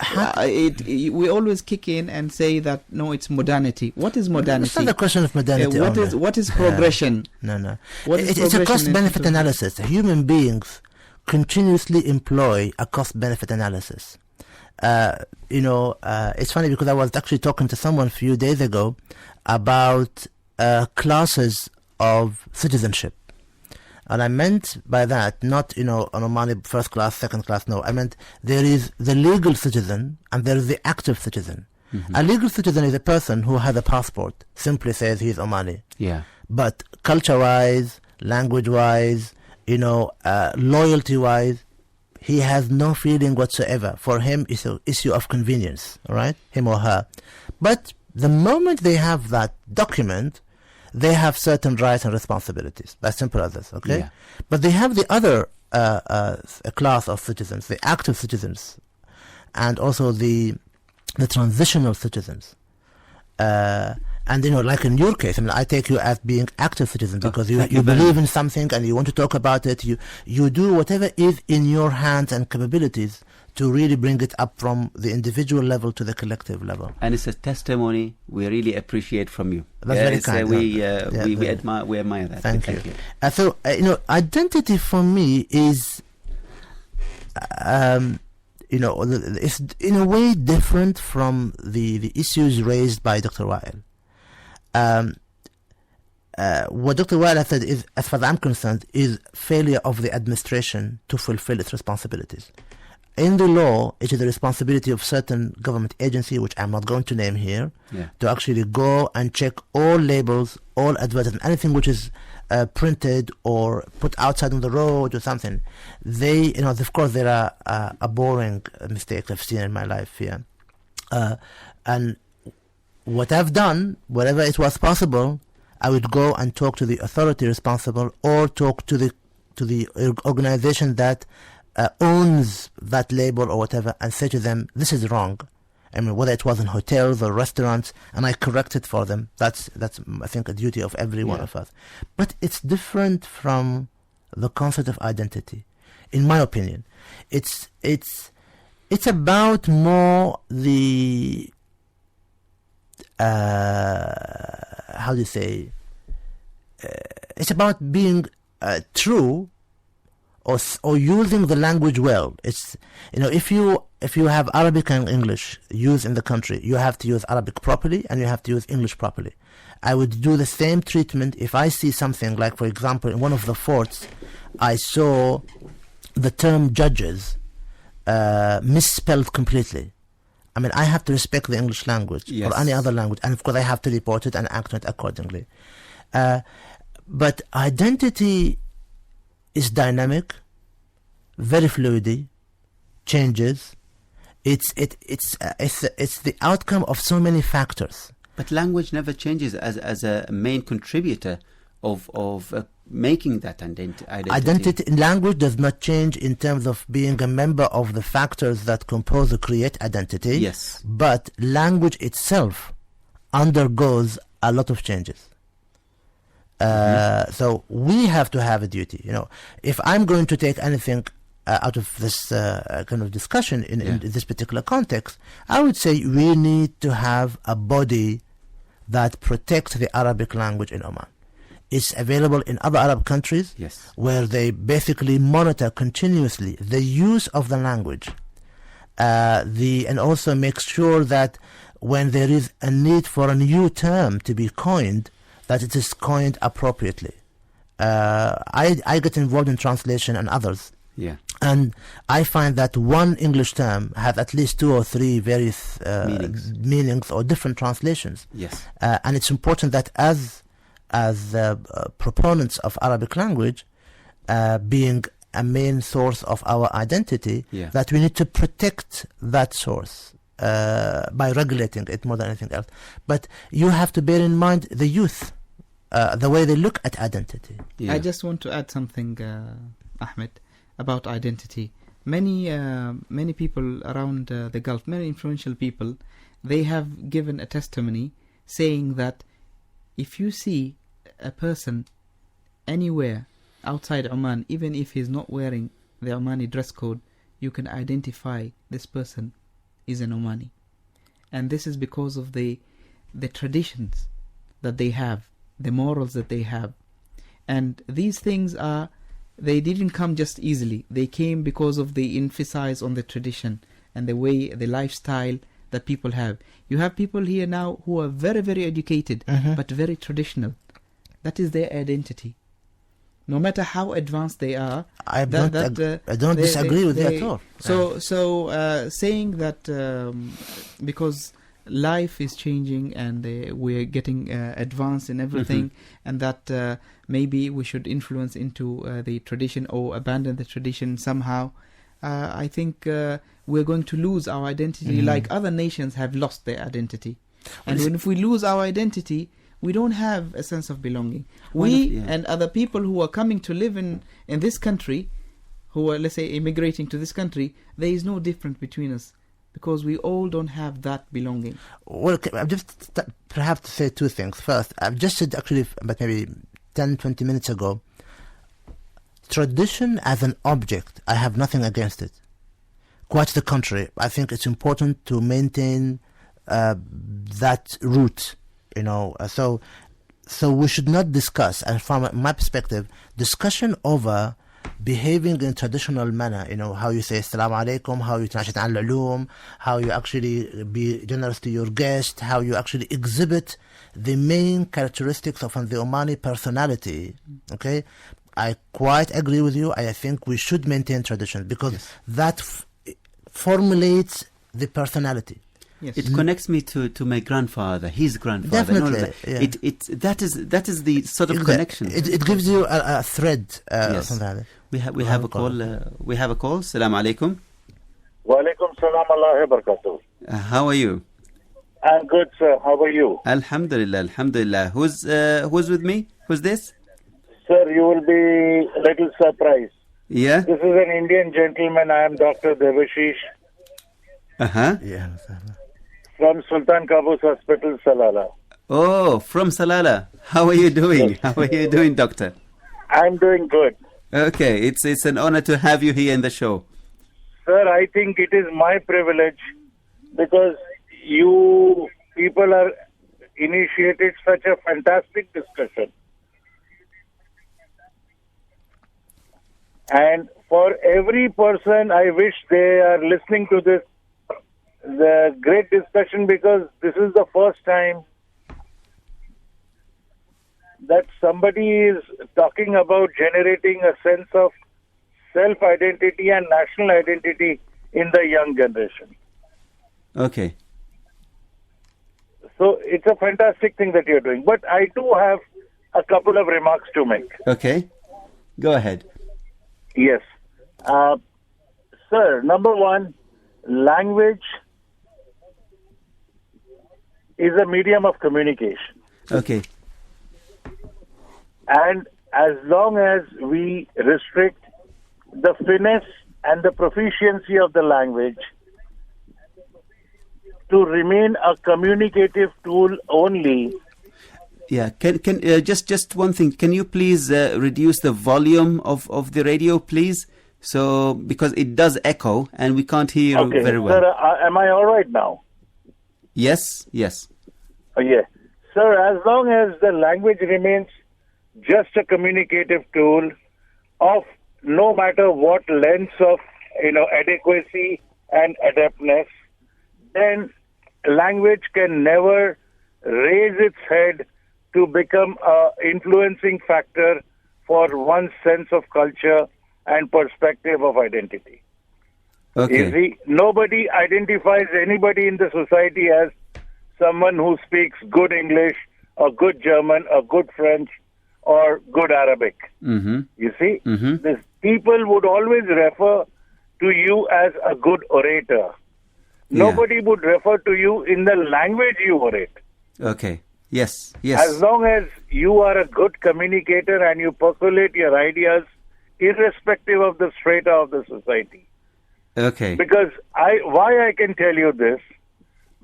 we always kick in and say that no, it's modernity. What is modernity? It's not a question of modernity. What is progression? No. What is It's a progression cost-benefit analysis. Human beings continuously employ a cost-benefit analysis. It's funny because I was actually talking to someone a few days ago about classes of citizenship. And I meant by that, not, an Omani first class, second class, no. I meant there is the legal citizen and there is the active citizen. A legal citizen is a person who has a passport, simply says he's Omani. Yeah. But culture-wise, language-wise, loyalty-wise, he has no feeling whatsoever. For him, it's an issue of convenience, all right? Him or her. But the moment they have that document, they have certain rights and responsibilities. As simple as this, okay? Yeah. But they have the other class of citizens, the active citizens, and also the transitional citizens. And, like in your case, I take you as being active citizen because you believe in something and you want to talk about it. You do whatever is in your hands and capabilities to really bring it up from the individual level to the collective level. And it's a testimony we really appreciate from you. That's very kind. We admire that. Thank you. So, identity for me is, it's in a way different from the issues raised by Dr. Wael. What Dr. Wael has said is, as far as I'm concerned, is failure of the administration to fulfill its responsibilities. In the law, it is the responsibility of certain government agency, which I'm not going to name here, to actually go and check all labels, all advertisements, anything which is printed or put outside on the road or something. They, of course, there are a boring mistakes I've seen in my life here. And what I've done, wherever it was possible, I would go and talk to the authority responsible or talk to the organization that owns that label or whatever, and say to them, this is wrong. I mean, whether it was in hotels or restaurants, and I correct it for them. That's I think, a duty of every one of us. But it's different from the concept of identity, in my opinion. It's It's about more the how do you say? It's about being true, or using the language well. It's, if you have Arabic and English used in the country, you have to use Arabic properly and you have to use English properly. I would do the same treatment if I see something like, for example, in one of the forts, I saw the term judges misspelled completely. I mean, I have to respect the English language or any other language, and of course I have to report it and act on it accordingly. But identity is dynamic, very fluid, changes. It's the outcome of so many factors. But language never changes as a main contributor of making that identity. Language does not change in terms of being a member of the factors that compose or create identity. Yes. But language itself undergoes a lot of changes. So we have to have a duty. If I'm going to take anything out of this kind of discussion in this particular context, I would say we need to have a body that protects the Arabic language in Oman. It's available in other Arab countries, where they basically monitor continuously the use of the language, and also make sure that when there is a need for a new term to be coined, that it is coined appropriately. I get involved in translation and others. Yeah. And I find that one English term has at least 2 or 3 various meanings or different translations. Yes. And it's important that as proponents of Arabic language, being a main source of our identity, that we need to protect that source by regulating it more than anything else. But you have to bear in mind the youth, the way they look at identity. I just want to add something, Ahmed, about identity. Many people around the Gulf, many influential people, they have given a testimony saying that if you see a person anywhere outside Oman, even if he's not wearing the Omani dress code, you can identify this person is an Omani. And this is because of the traditions that they have, the morals that they have. And these things they didn't come just easily. They came because of the emphasis on the tradition and the lifestyle that people have. You have people here now who are very, very educated, but very traditional. That is their identity. No matter how advanced they are, I don't disagree with that at all. So saying that because life is changing and we're getting advanced in everything, and that maybe we should influence into the tradition or abandon the tradition somehow, I think we're going to lose our identity like other nations have lost their identity. And if we lose our identity, we don't have a sense of belonging. And other people who are coming to live in this country, who are, let's say, immigrating to this country, there is no difference between us, because we all don't have that belonging. Well, I've just perhaps to say 2 things. First, I've just said actually about maybe 10, 20 minutes ago, tradition as an object, I have nothing against it. Quite the contrary. I think it's important to maintain that root, So we should not discuss, and from my perspective, discussion over behaving in traditional manner, how you say Assalamu alaikum, how you tanashit al-ulum, how you actually be generous to your guest, how you actually exhibit the main characteristics of the Omani personality. Okay, I quite agree with you. I think we should maintain tradition because that formulates the personality. Yes. It connects me to my grandfather, his grandfather. Definitely. That is the sort of connection. It gives you a thread. Something like that. We have a call. We have a call. Assalamu alaikum. Wa alaikum salam Allah wa barakatuh. How are you? I'm good, sir. How are you? Alhamdulillah, alhamdulillah. Who's with me? Who's this? Sir, you will be a little surprised. Yeah? This is an Indian gentleman. I am Dr. Devashish. Yeah. From Sultan Qaboos Hospital, Salalah. Oh, from Salalah. How are you doing? Yes. How are you doing, doctor? I'm doing good. Okay, it's an honor to have you here in the show. Sir, I think it is my privilege because you people are initiated such a fantastic discussion. And for every person, I wish they are listening to this, the great discussion, because this is the first time that somebody is talking about generating a sense of self-identity and national identity in the young generation. Okay. So it's a fantastic thing that you're doing. But I do have a couple of remarks to make. Okay. Go ahead. Yes. Sir, number one, language is a medium of communication. Okay. And as long as we restrict the finesse and the proficiency of the language to remain a communicative tool only. Yeah, can just one thing. Can you please reduce the volume of the radio, please? So because it does echo and we can't hear you very well. Sir, am I all right now? Yes, yes. Oh, yeah. Sir, as long as the language remains just a communicative tool of no matter what lens of, adequacy and adeptness, then language can never raise its head to become an influencing factor for one's sense of culture and perspective of identity. Okay. You see, nobody identifies anybody in the society as someone who speaks good English or good German or good French or good Arabic. Mm-hmm. You see, Mm-hmm. these people would always refer to you as a good orator. Nobody would refer to you in the language you orate. Okay. Yes. Yes. As long as you are a good communicator and you percolate your ideas irrespective of the strata of the society. Okay. Because why I can tell you this,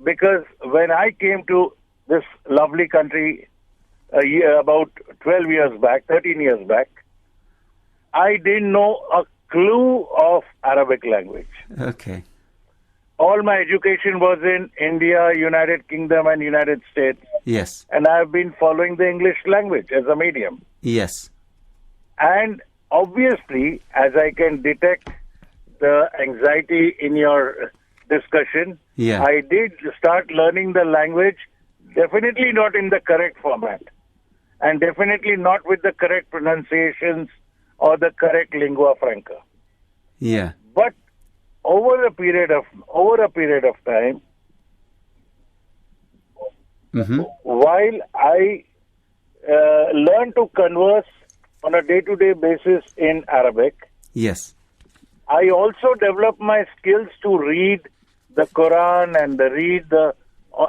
because when I came to this lovely country about 12 years back, 13 years back, I didn't know a clue of Arabic language. Okay. All my education was in India, United Kingdom and United States. Yes. And I've been following the English language as a medium. Yes. And obviously, as I can detect the anxiety in your discussion, Yeah. I did start learning the language, definitely not in the correct format, and definitely not with the correct pronunciations or the correct lingua franca. Yeah. But over a period of time, Mm-hmm. while I learned to converse on a day-to-day basis in Arabic, Yes. I also developed my skills to read the Quran and read the,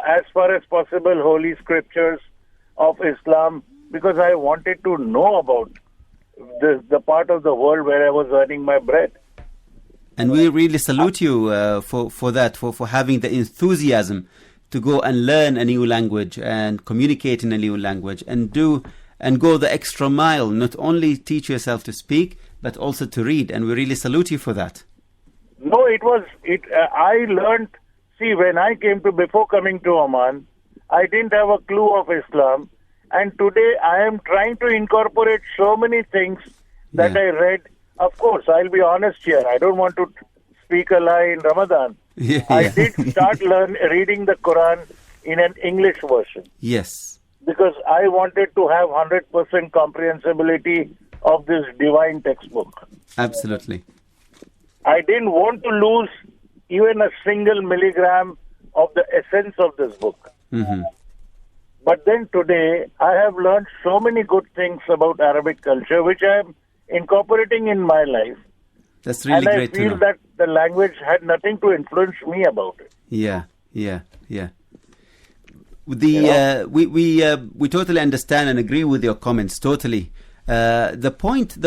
as far as possible, holy scriptures of Islam, because I wanted to know about the part of the world where I was earning my bread. And we really salute you for that, for having the enthusiasm to go and learn a new language and communicate in a new language and go the extra mile, not only teach yourself to speak, but also to read. And we really salute you for that. No, I learned, see, when I before coming to Oman, I didn't have a clue of Islam. And today I am trying to incorporate so many things that I read. Of course, I'll be honest here. I don't want to speak a lie in Ramadan. Yeah. I did start reading the Quran in an English version Yes. because I wanted to have 100% comprehensibility of this divine textbook. Absolutely. I didn't want to lose even a single milligram of the essence of this book. Mm-hmm. But then today, I have learned so many good things about Arabic culture, which I am incorporating in my life. That's really and I great to feel know. that the language had nothing to influence me about it. Yeah. We totally understand and agree with your comments. Totally. The point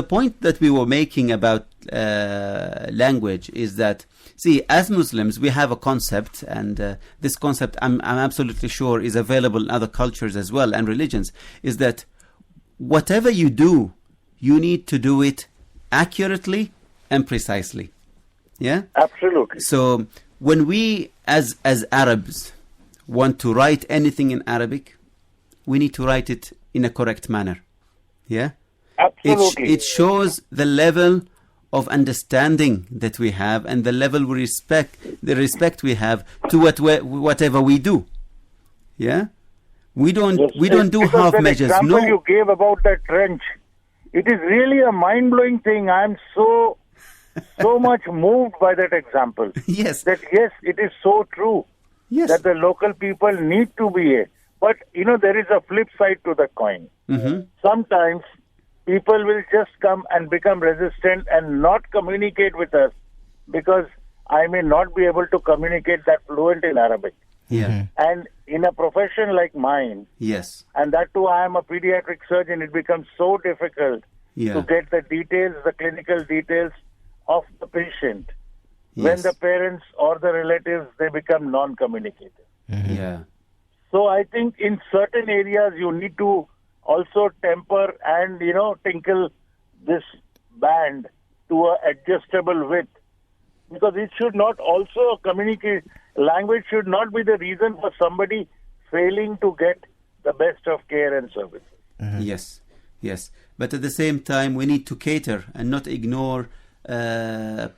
that we were making about language is that, see, as Muslims, we have a concept, and this concept, I'm absolutely sure, is available in other cultures as well and religions. Is that whatever you do, you need to do it accurately and precisely. Yeah? Absolutely. So when we as Arabs want to write anything in Arabic, we need to write it in a correct manner. Yeah? Absolutely. It shows the level of understanding that we have and the level we the respect we have to whatever we do. Yeah? We don't do Because half that measures. example No. you gave about that trench, it is really a mind-blowing thing. I'm so much moved by that example. Yes. That yes, it is so true. Yes. That the local people need to be but there is a flip side to the coin. Mm-hmm. Sometimes people will just come and become resistant and not communicate with us because I may not be able to communicate that fluent in Arabic. Yeah. And in a profession like mine, Yes. and that too I am a pediatric surgeon, it becomes so difficult Yeah. to get the details, the clinical details of the patient. When Yes. the parents or the relatives, they become non-communicative. Yeah. So I think in certain areas you need to also temper and, tinkle this band to a adjustable width. Because it should not also communicate, language should not be the reason for somebody failing to get the best of care and services. Yes. Yes. But at the same time, we need to cater and not ignore a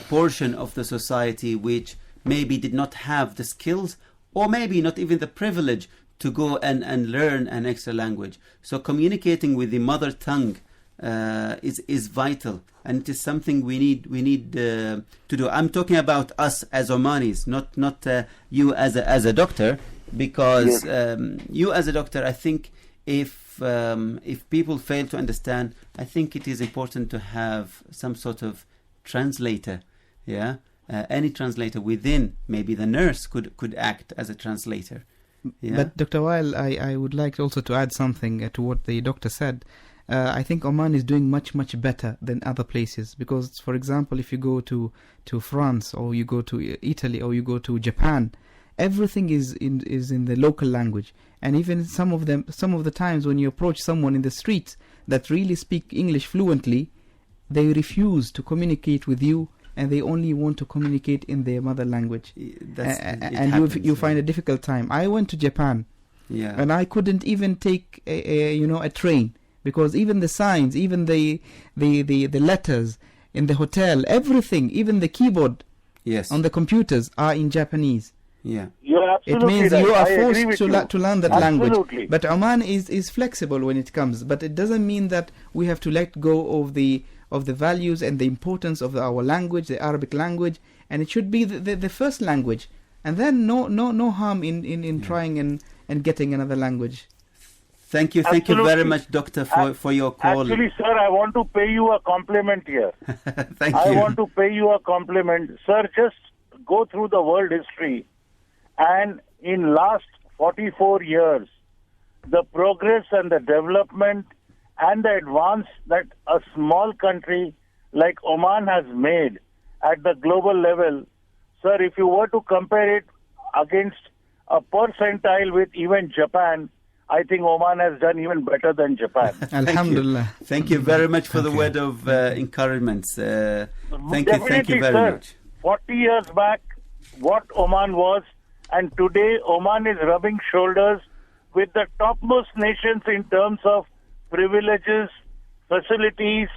portion of the society which maybe did not have the skills or maybe not even the privilege to go and learn an extra language. So communicating with the mother tongue is vital, and it is something we need to do. I'm talking about us as Omanis, not you as a doctor, because you as a doctor, I think if people fail to understand, I think it is important to have some sort of translator. Yeah. Any translator within, maybe the nurse could act as a translator. Yeah? But Dr. Weil, I would like also to add something to what the doctor said. I think Oman is doing much better than other places because, for example, if you go to France or you go to Italy or you go to Japan, everything is in the local language. And even some of the times when you approach someone in the streets that really speak English fluently, they refuse to communicate with you. And they only want to communicate in their mother language, and you find a difficult time. I went to Japan, and I couldn't even take a train because even the signs, even the letters in the hotel, everything, even the keyboard on the computers are in Japanese. Yeah, you're absolutely It means right. you are I agree forced with to learn that Absolutely. language. But Oman is flexible when it comes. But it doesn't mean that we have to let go of the values and the importance of our language, the Arabic language, and it should be the first language. And then no harm in trying and getting another language. Thank you very much, Doctor, for your call. Actually, sir, I want to pay you a compliment here. Thank you. I want to pay you a compliment. Sir, just go through the world history, and in last 44 years, the progress and the development and the advance that a small country like Oman has made at the global level, sir, if you were to compare it against a percentile with even Japan, I think Oman has done even better than Japan. Alhamdulillah. Thank you very much for the word of encouragement. Thank you very much. 40 years back, what Oman was, and today Oman is rubbing shoulders with the topmost nations in terms of privileges, facilities,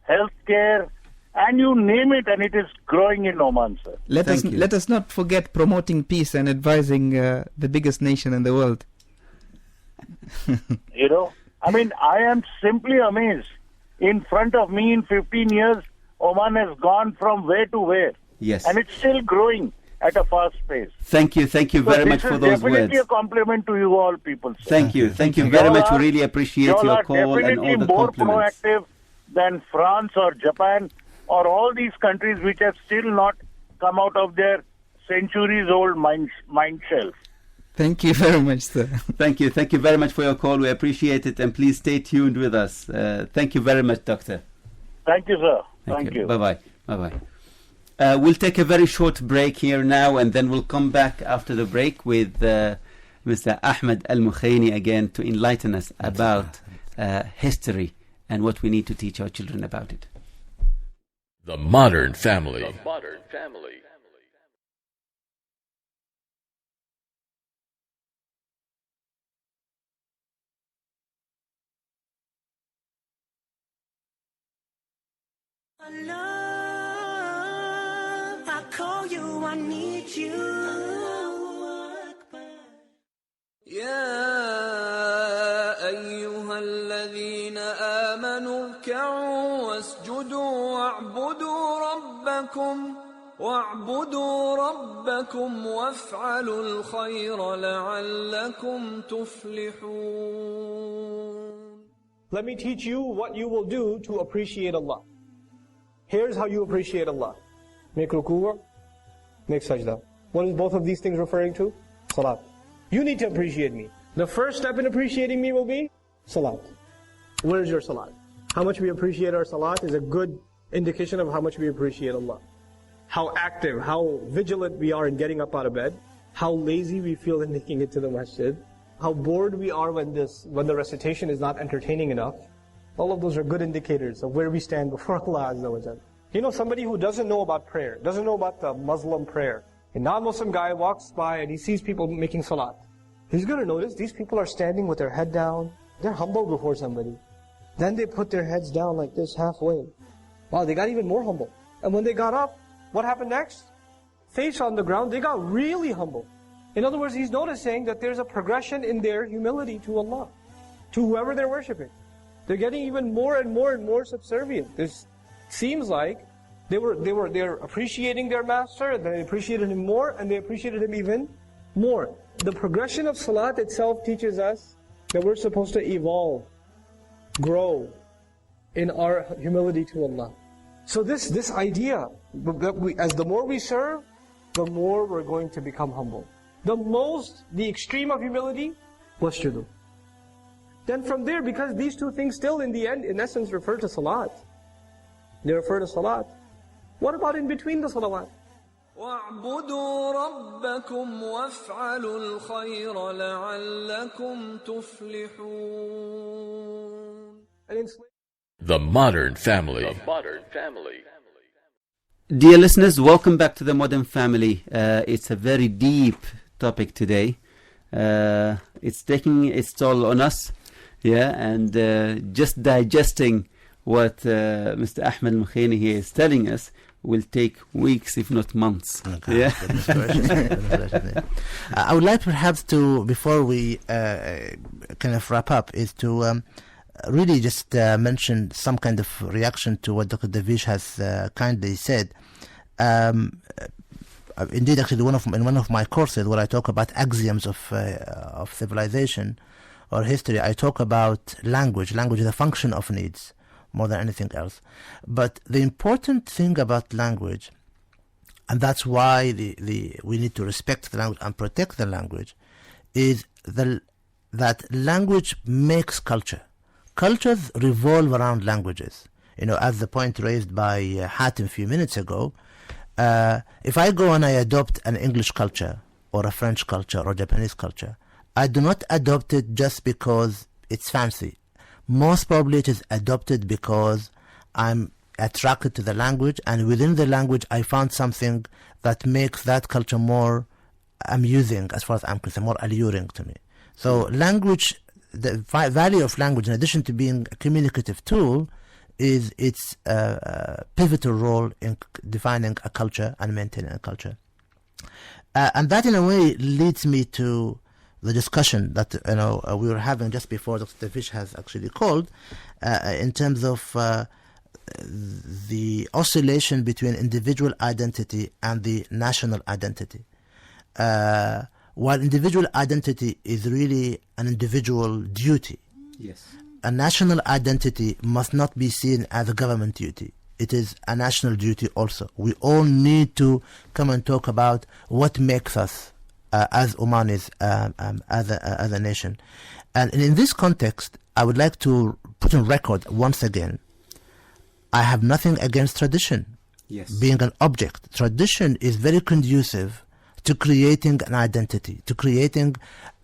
healthcare, and you name it, and it is growing in Oman, sir. Let us not forget promoting peace and advising the biggest nation in the world. I am simply amazed. In front of me, in 15 years, Oman has gone from where to where. Yes. And it's still growing at a fast pace. Thank you very much for those words. This is definitely a compliment to you all people, sir. Thank you very much. We really appreciate your call and all the compliments. You are definitely more proactive than France or Japan or all these countries which have still not come out of their centuries-old mind shelf. Thank you very much, sir. Thank you very much for your call. We appreciate it, and please stay tuned with us. Thank you very much, Doctor. Thank you, sir. Thank you. Bye-bye. We'll take a very short break here now, and then we'll come back after the break with Mr. Ahmed Al-Mukhaini again to enlighten us about history and what we need to teach our children about it. The Modern Family. The Modern Family. I call you, I need you. يا أيها الذين آمنوا اركعوا واسجدوا واعبدوا ربكم وافعلوا الخير لعلكم تفلحون. Let me teach you what you will do to appreciate Allah. Here's how you appreciate Allah. Make ruku', make sajda. What is both of these things referring to? Salat. You need to appreciate me. The first step in appreciating me will be salat. Where is your salat? How much we appreciate our salat is a good indication of how much we appreciate Allah. How active, how vigilant we are in getting up out of bed. How lazy we feel in making it to the masjid. How bored we are when the recitation is not entertaining enough. All of those are good indicators of where we stand before Allah Azza wa Jalla. You know, somebody who doesn't know about prayer, doesn't know about the Muslim prayer. A non-Muslim guy walks by and he sees people making salat. He's going to notice these people are standing with their head down. They're humble before somebody. Then they put their heads down like this halfway. Wow, they got even more humble. And when they got up, what happened next? Face on the ground, they got really humble. In other words, he's noticing that there's a progression in their humility to Allah, to whoever they're worshipping. They're getting even more and more and more subservient. This seems like they're appreciating their master, and they appreciated him more, and they appreciated him even more. The progression of salat itself teaches us that we're supposed to evolve, grow in our humility to Allah. So this idea that as the more we serve, the more we're going to become humble. The extreme of humility, wasjudu. Then from there, because these two things still in the end, in essence, refer to salat. They refer to salat. What about in between the salawat? واعبدوا ربكم وافعلوا الخير لعلكم تفلحون. The Modern Family. The Modern Family. Dear listeners, welcome back to the Modern Family. It's a very deep topic today. It's taking its toll on us, and just digesting what Mr. Ahmed Al-Mukhaini here is telling us will take weeks, if not months. Okay. I would like perhaps to, before we kind of wrap up, is to really just mention some kind of reaction to what Dr. Davish has kindly said. Indeed, actually, in one of my courses where I talk about axioms of civilization or history, I talk about language. Language is a function of needs more than anything else. But the important thing about language, and that's why we need to respect the language and protect the language, is that language makes culture. Cultures revolve around languages. You know, as the point raised by Hatim a few minutes ago, if I go and I adopt an English culture or a French culture or Japanese culture, I do not adopt it just because it's fancy. Most probably it is adopted because I'm attracted to the language, and within the language I found something that makes that culture more amusing, as far as I'm concerned, more alluring to me. So language, the value of language, in addition to being a communicative tool, is its pivotal role in defining a culture and maintaining a culture. And that in a way leads me to the discussion that we were having just before Dr. Davish has actually called, in terms of the oscillation between individual identity and the national identity. While individual identity is really an individual duty, yes, a national identity must not be seen as a government duty. It is a national duty also. We all need to come and talk about what makes us as Omanis, as a nation. And in this context, I would like to put on record once again, I have nothing against tradition. Yes. Being an object. Tradition is very conducive to creating an identity, to creating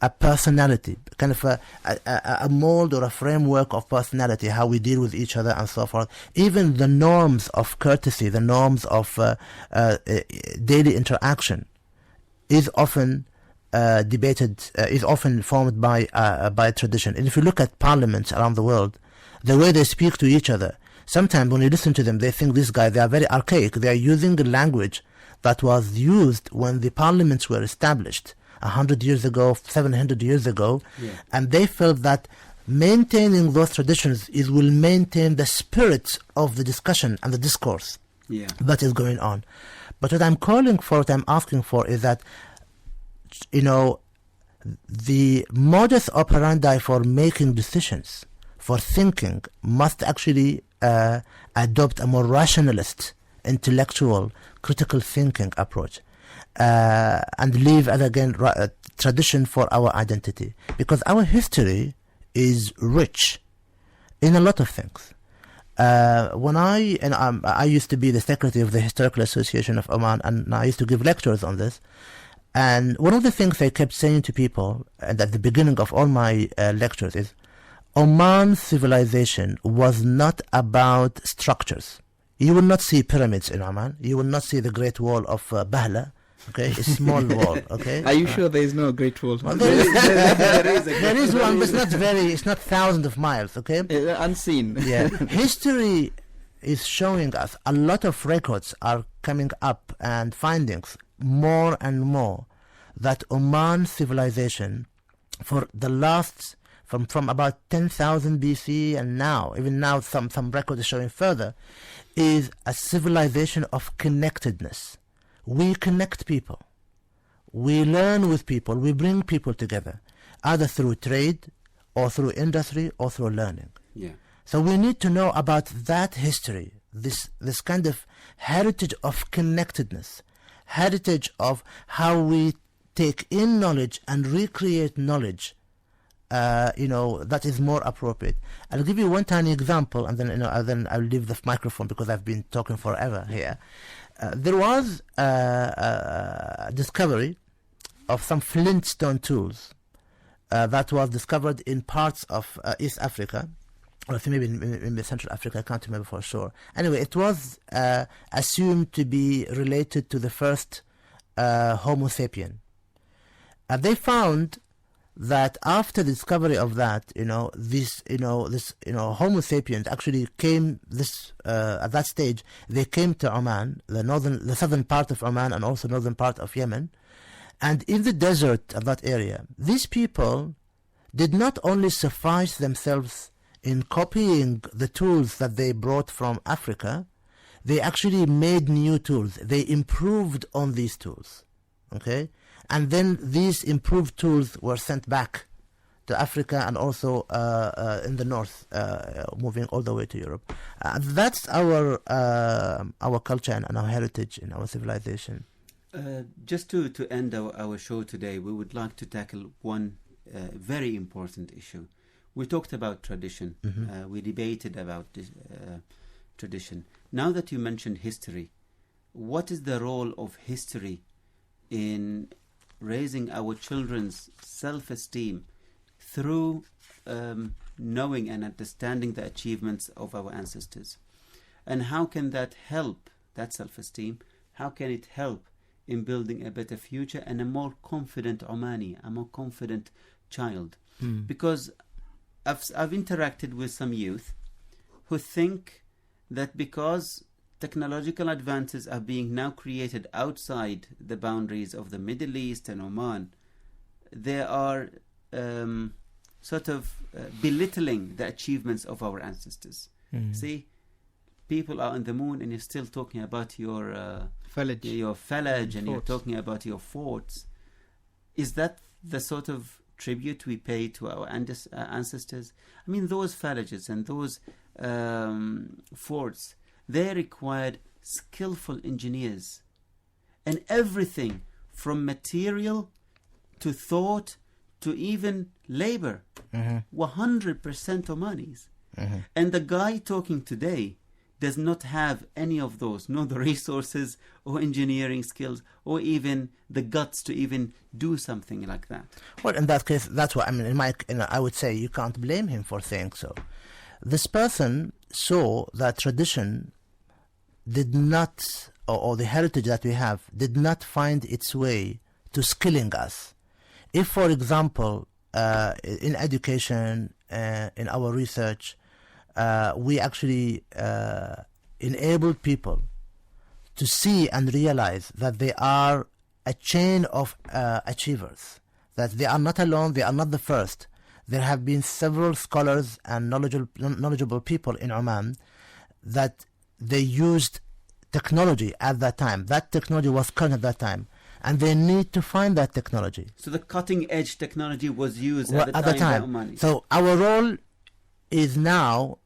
a personality, kind of a mold or a framework of personality, how we deal with each other and so forth. Even the norms of courtesy, the norms of daily interaction is often debated, is often formed by tradition. And if you look at parliaments around the world, the way they speak to each other, sometimes when you listen to them, they think these guys, they are very archaic. They are using the language that was used when the parliaments were established 100 years ago, 700 years ago, and they felt that maintaining those traditions will maintain the spirit of the discussion and the discourse that is going on. But what I'm calling for, what I'm asking for is that, you know, the modus operandi for making decisions, for thinking, must actually adopt a more rationalist, intellectual, critical thinking approach, and leave, as again, tradition for our identity. Because our history is rich in a lot of things. When I used to be the secretary of the Historical Association of Oman, and I used to give lectures on this. And one of the things I kept saying to people at the beginning of all my lectures is, Oman's civilization was not about structures. You will not see pyramids in Oman. You will not see the Great Wall of Bahla. Okay, a small wall. Okay. Are you sure there is no Great Wall? Well, there is one, but it's not thousands of miles. Okay. Unseen. Yeah. History is showing us a lot of records are coming up and findings more and more that Oman civilization, for the last from about 10,000 BC and now, even now some records are showing further, is a civilization of connectedness. We connect people. We learn with people. We bring people together, either through trade or through industry or through learning. Yeah. So we need to know about that history, this kind of heritage of connectedness, heritage of how we take in knowledge and recreate knowledge, that is more appropriate. I'll give you one tiny example, and then I'll leave the microphone because I've been talking forever here. There was a discovery of some flintstone tools that was discovered in parts of East Africa, or maybe in Central Africa, I can't remember for sure. Anyway, it was assumed to be related to the first Homo sapien. They found that after the discovery of that, this Homo sapiens actually came at that stage. They came to Oman, the southern part of Oman, and also northern part of Yemen, and in the desert of that area, these people did not only suffice themselves in copying the tools that they brought from Africa, they actually made new tools. They improved on these tools, okay? And then these improved tools were sent back to Africa and also in the north, moving all the way to Europe. That's our culture and our heritage and our civilization. Just to end our show today, we would like to tackle one very important issue. We talked about tradition. Mm-hmm. We debated about this, tradition. Now that you mentioned history, what is the role of history in raising our children's self-esteem through knowing and understanding the achievements of our ancestors? And how can that help, that self-esteem, how can it help in building a better future and a more confident Omani, a more confident child? Because I've interacted with some youth who think that because technological advances are being now created outside the boundaries of the Middle East and Oman, they are belittling the achievements of our ancestors. See, people are on the moon and you're still talking about your fallage and you're talking about your forts. Is that the sort of tribute we pay to our ancestors? I mean, those fallages and those forts, they required skillful engineers, and everything from material to thought to even labor were 100% Omanis. And the guy talking today does not have any of those, no the resources or engineering skills or even the guts to even do something like that. Well, in that case, that's what I mean. I would say you can't blame him for saying so. This person saw that tradition did not, or the heritage that we have, did not find its way to skilling us. If, for example, in education, in our research, we actually enabled people to see and realize that they are a chain of achievers, that they are not alone, they are not the first. There have been several scholars and knowledgeable people in Oman that they used technology at that time. That technology was current at that time, and they need to find that technology. So the cutting edge technology was used at the time by Omanis. So our role is now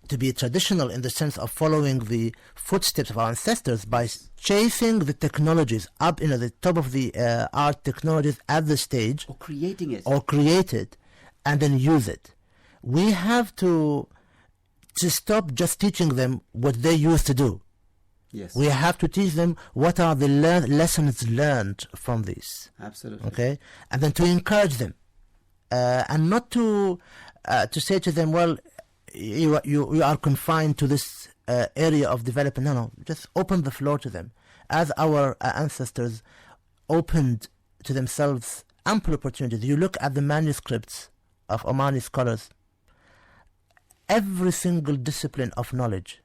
to be traditional in the sense of following the footsteps of our ancestors by chasing the technologies up in the top of the art technologies at the stage, or creating it, and then use it. We have to stop just teaching them what they used to do. Yes. We have to teach them what are the lessons learned from this. Absolutely. Okay, and then to encourage them, and not to say to them, well, you are confined to this area of development. No, just open the floor to them, as our ancestors opened to themselves ample opportunities. You look at the manuscripts of Omani scholars. Every single discipline of knowledge,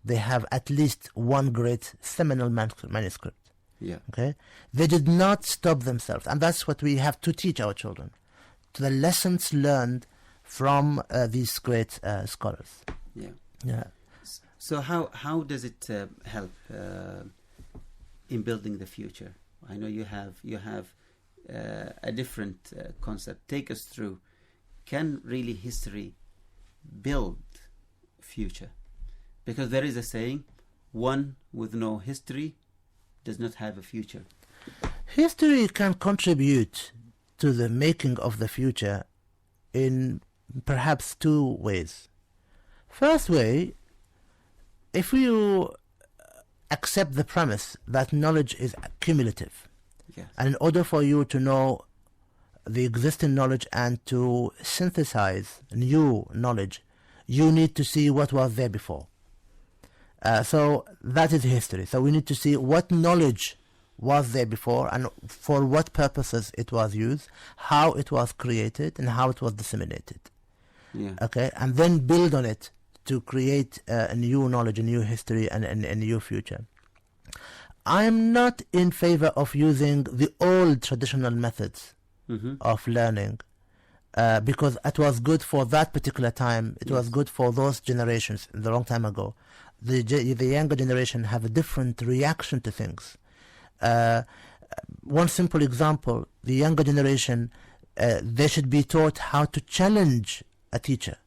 they have at least one great seminal manuscript. Yeah. Okay. They did not stop themselves, and that's what we have to teach our children, to the lessons learned from these great scholars. Yeah. Yeah. So how does it help in building the future? I know you have a different concept. Take us through. Can really history build future? Because there is a saying, one with no history does not have a future. History can contribute to the making of the future in perhaps two ways. First way, if you accept the premise that knowledge is cumulative, yes, and in order for you to know the existing knowledge and to synthesize new knowledge, you need to see what was there before. So that is history. So we need to see what knowledge was there before and for what purposes it was used, how it was created, and how it was disseminated. Yeah. Okay, and then build on it to create a new knowledge, a new history, and a new future. I am not in favor of using the old traditional methods of learning because it was good for that particular time. It was good for those generations the long time ago. The younger generation have a different reaction to things. One simple example, the younger generation, they should be taught how to challenge a teacher,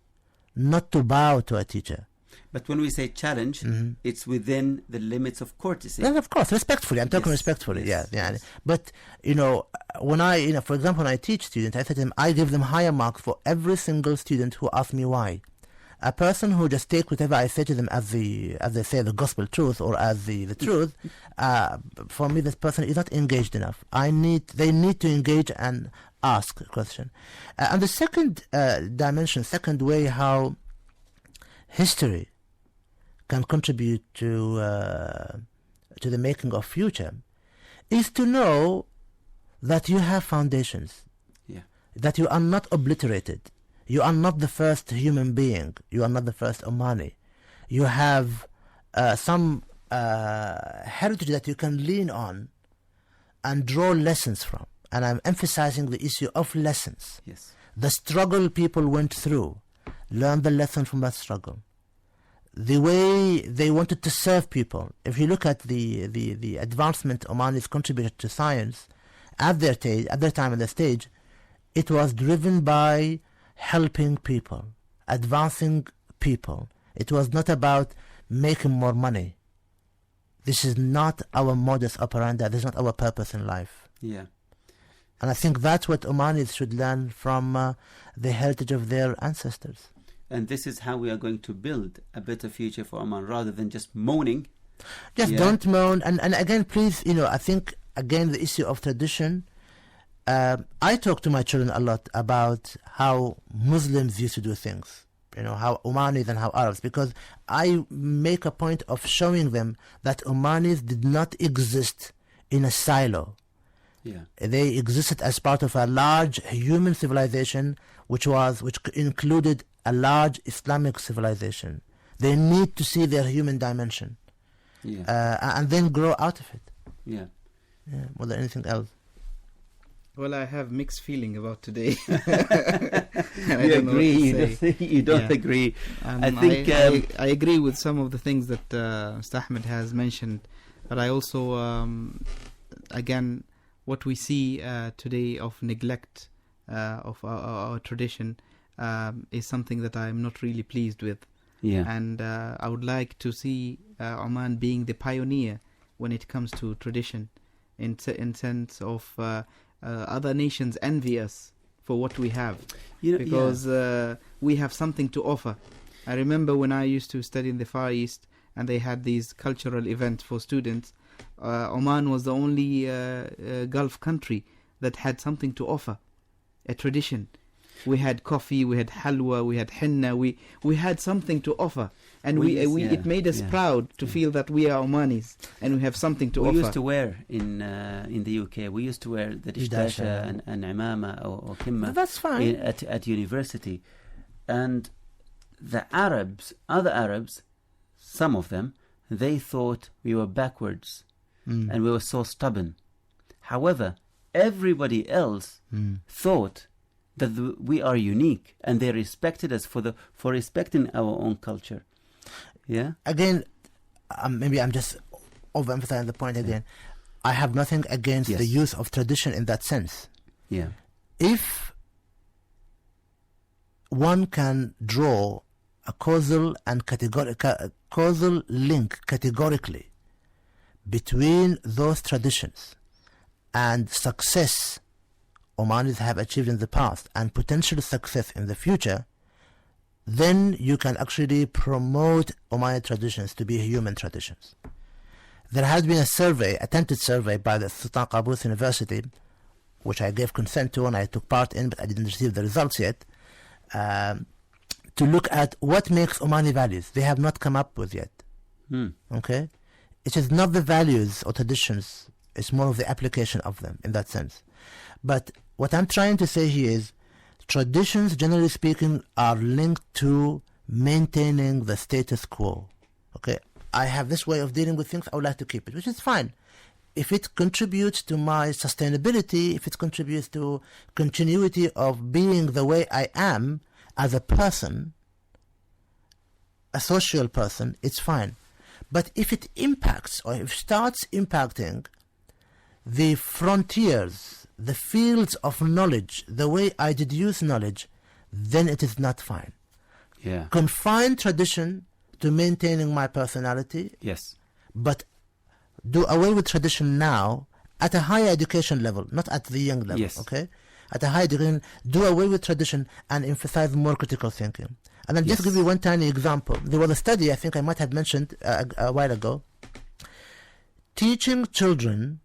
not to bow to a teacher. But when we say challenge, it's within the limits of courtesy. Yes, of course, respectfully. I'm talking respectfully. Yes, Yeah. But when I, for example, when I teach students, I say to them, I give them higher marks for every single student who asks me why. A person who just take whatever I say to them as they say, the gospel truth or as the truth, for me, this person is not engaged enough. They need to engage and ask a question. And the second dimension, second way how history can contribute to the making of future is to know that you have foundations, that you are not obliterated. You are not the first human being. You are not the first Omani. You have some heritage that you can lean on and draw lessons from. And I'm emphasizing the issue of lessons. Yes. The struggle people went through. Learn the lesson from that struggle. The way they wanted to serve people. If you look at the advancement Omanis contributed to science at their time and their stage, it was driven by helping people, advancing people. It was not about making more money. This is not our modus operandi. This is not our purpose in life. Yeah. And I think that's what Omanis should learn from the heritage of their ancestors. And this is how we are going to build a better future for Oman, rather than just moaning. Just don't moan. And again, please, I think, again, the issue of tradition. I talk to my children a lot about how Muslims used to do things. How Omanis and how Arabs. Because I make a point of showing them that Omanis did not exist in a silo. Yeah. They existed as part of a large human civilization, which included a large Islamic civilization. They need to see their human dimension, and then grow out of it. Yeah. More than anything else. Well, I have mixed feeling about today. You agree? You don't agree? I think I agree with some of the things that Mr. Ahmed has mentioned, but I also, again, what we see today of neglect of our tradition is something that I'm not really pleased with. Yeah. And I would like to see Oman being the pioneer when it comes to tradition, in sense of other nations envy us for what we have, because we have something to offer. I remember when I used to study in the Far East, and they had these cultural events for students. Oman was the only Gulf country that had something to offer, a tradition. We had coffee, we had halwa, we had henna, we had something to offer. And it made us proud to feel that we are Omanis and we have something to offer. We used to wear in the UK, we used to wear the dishdasha and imama or kimma. That's fine. At university. And the Arabs, other Arabs, some of them, they thought we were backwards and we were so stubborn. However, everybody else thought that we are unique, and they respected us for respecting our own culture. Yeah. Again, maybe I'm just overemphasizing the point again. I have nothing against the use of tradition in that sense. Yeah. If one can draw a causal link categorically between those traditions and success Omanis have achieved in the past and potential success in the future, then you can actually promote Omani traditions to be human traditions. There has been a attempted survey by the Sultan Qaboos University, which I gave consent to and I took part in, but I didn't receive the results yet, to look at what makes Omani values. They have not come up with yet. Okay? It is not the values or traditions, it's more of the application of them in that sense. But what I'm trying to say here is traditions, generally speaking, are linked to maintaining the status quo. Okay, I have this way of dealing with things, I would like to keep it, which is fine. If it contributes to my sustainability, if it contributes to continuity of being the way I am as a person, a social person, it's fine. But if it impacts, or if it starts impacting the frontiers, the fields of knowledge, the way I deduce knowledge, then it is not fine. Yeah. Confine tradition to maintaining my personality. Yes. But do away with tradition now at a higher education level, not at the young level. Yes. Okay? At a higher education, do away with tradition and emphasize more critical thinking. And then just give you one tiny example. There was a study I think I might have mentioned a while ago. Teaching children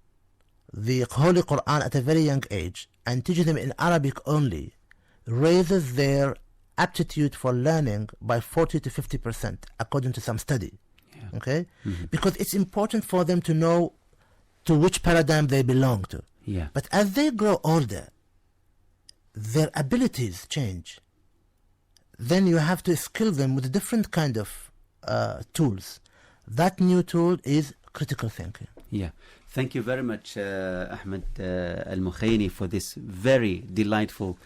the Holy Quran at a very young age and teaching them in Arabic only raises their aptitude for learning by 40 to 50%, according to some study. Yeah. Okay? Because it's important for them to know to which paradigm they belong to. Yeah. But as they grow older, their abilities change. Then you have to skill them with a different kind of tools. That new tool is critical thinking. Yeah. Thank you very much, Ahmed Al-Mukhaini, for this very delightful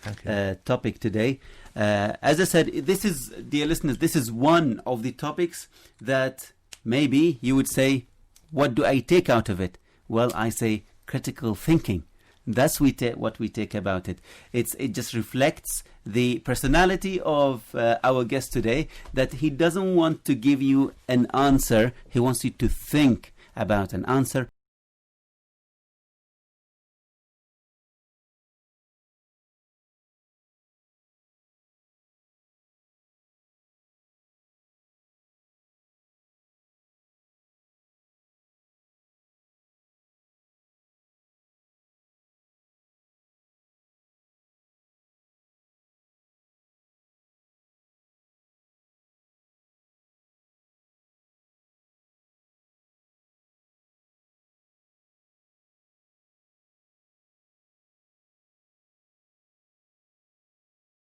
topic today. As I said, this is, dear listeners, this is one of the topics that maybe you would say, what do I take out of it? Well, I say critical thinking. That's what we take about it. It just reflects the personality of our guest today, that he doesn't want to give you an answer. He wants you to think about an answer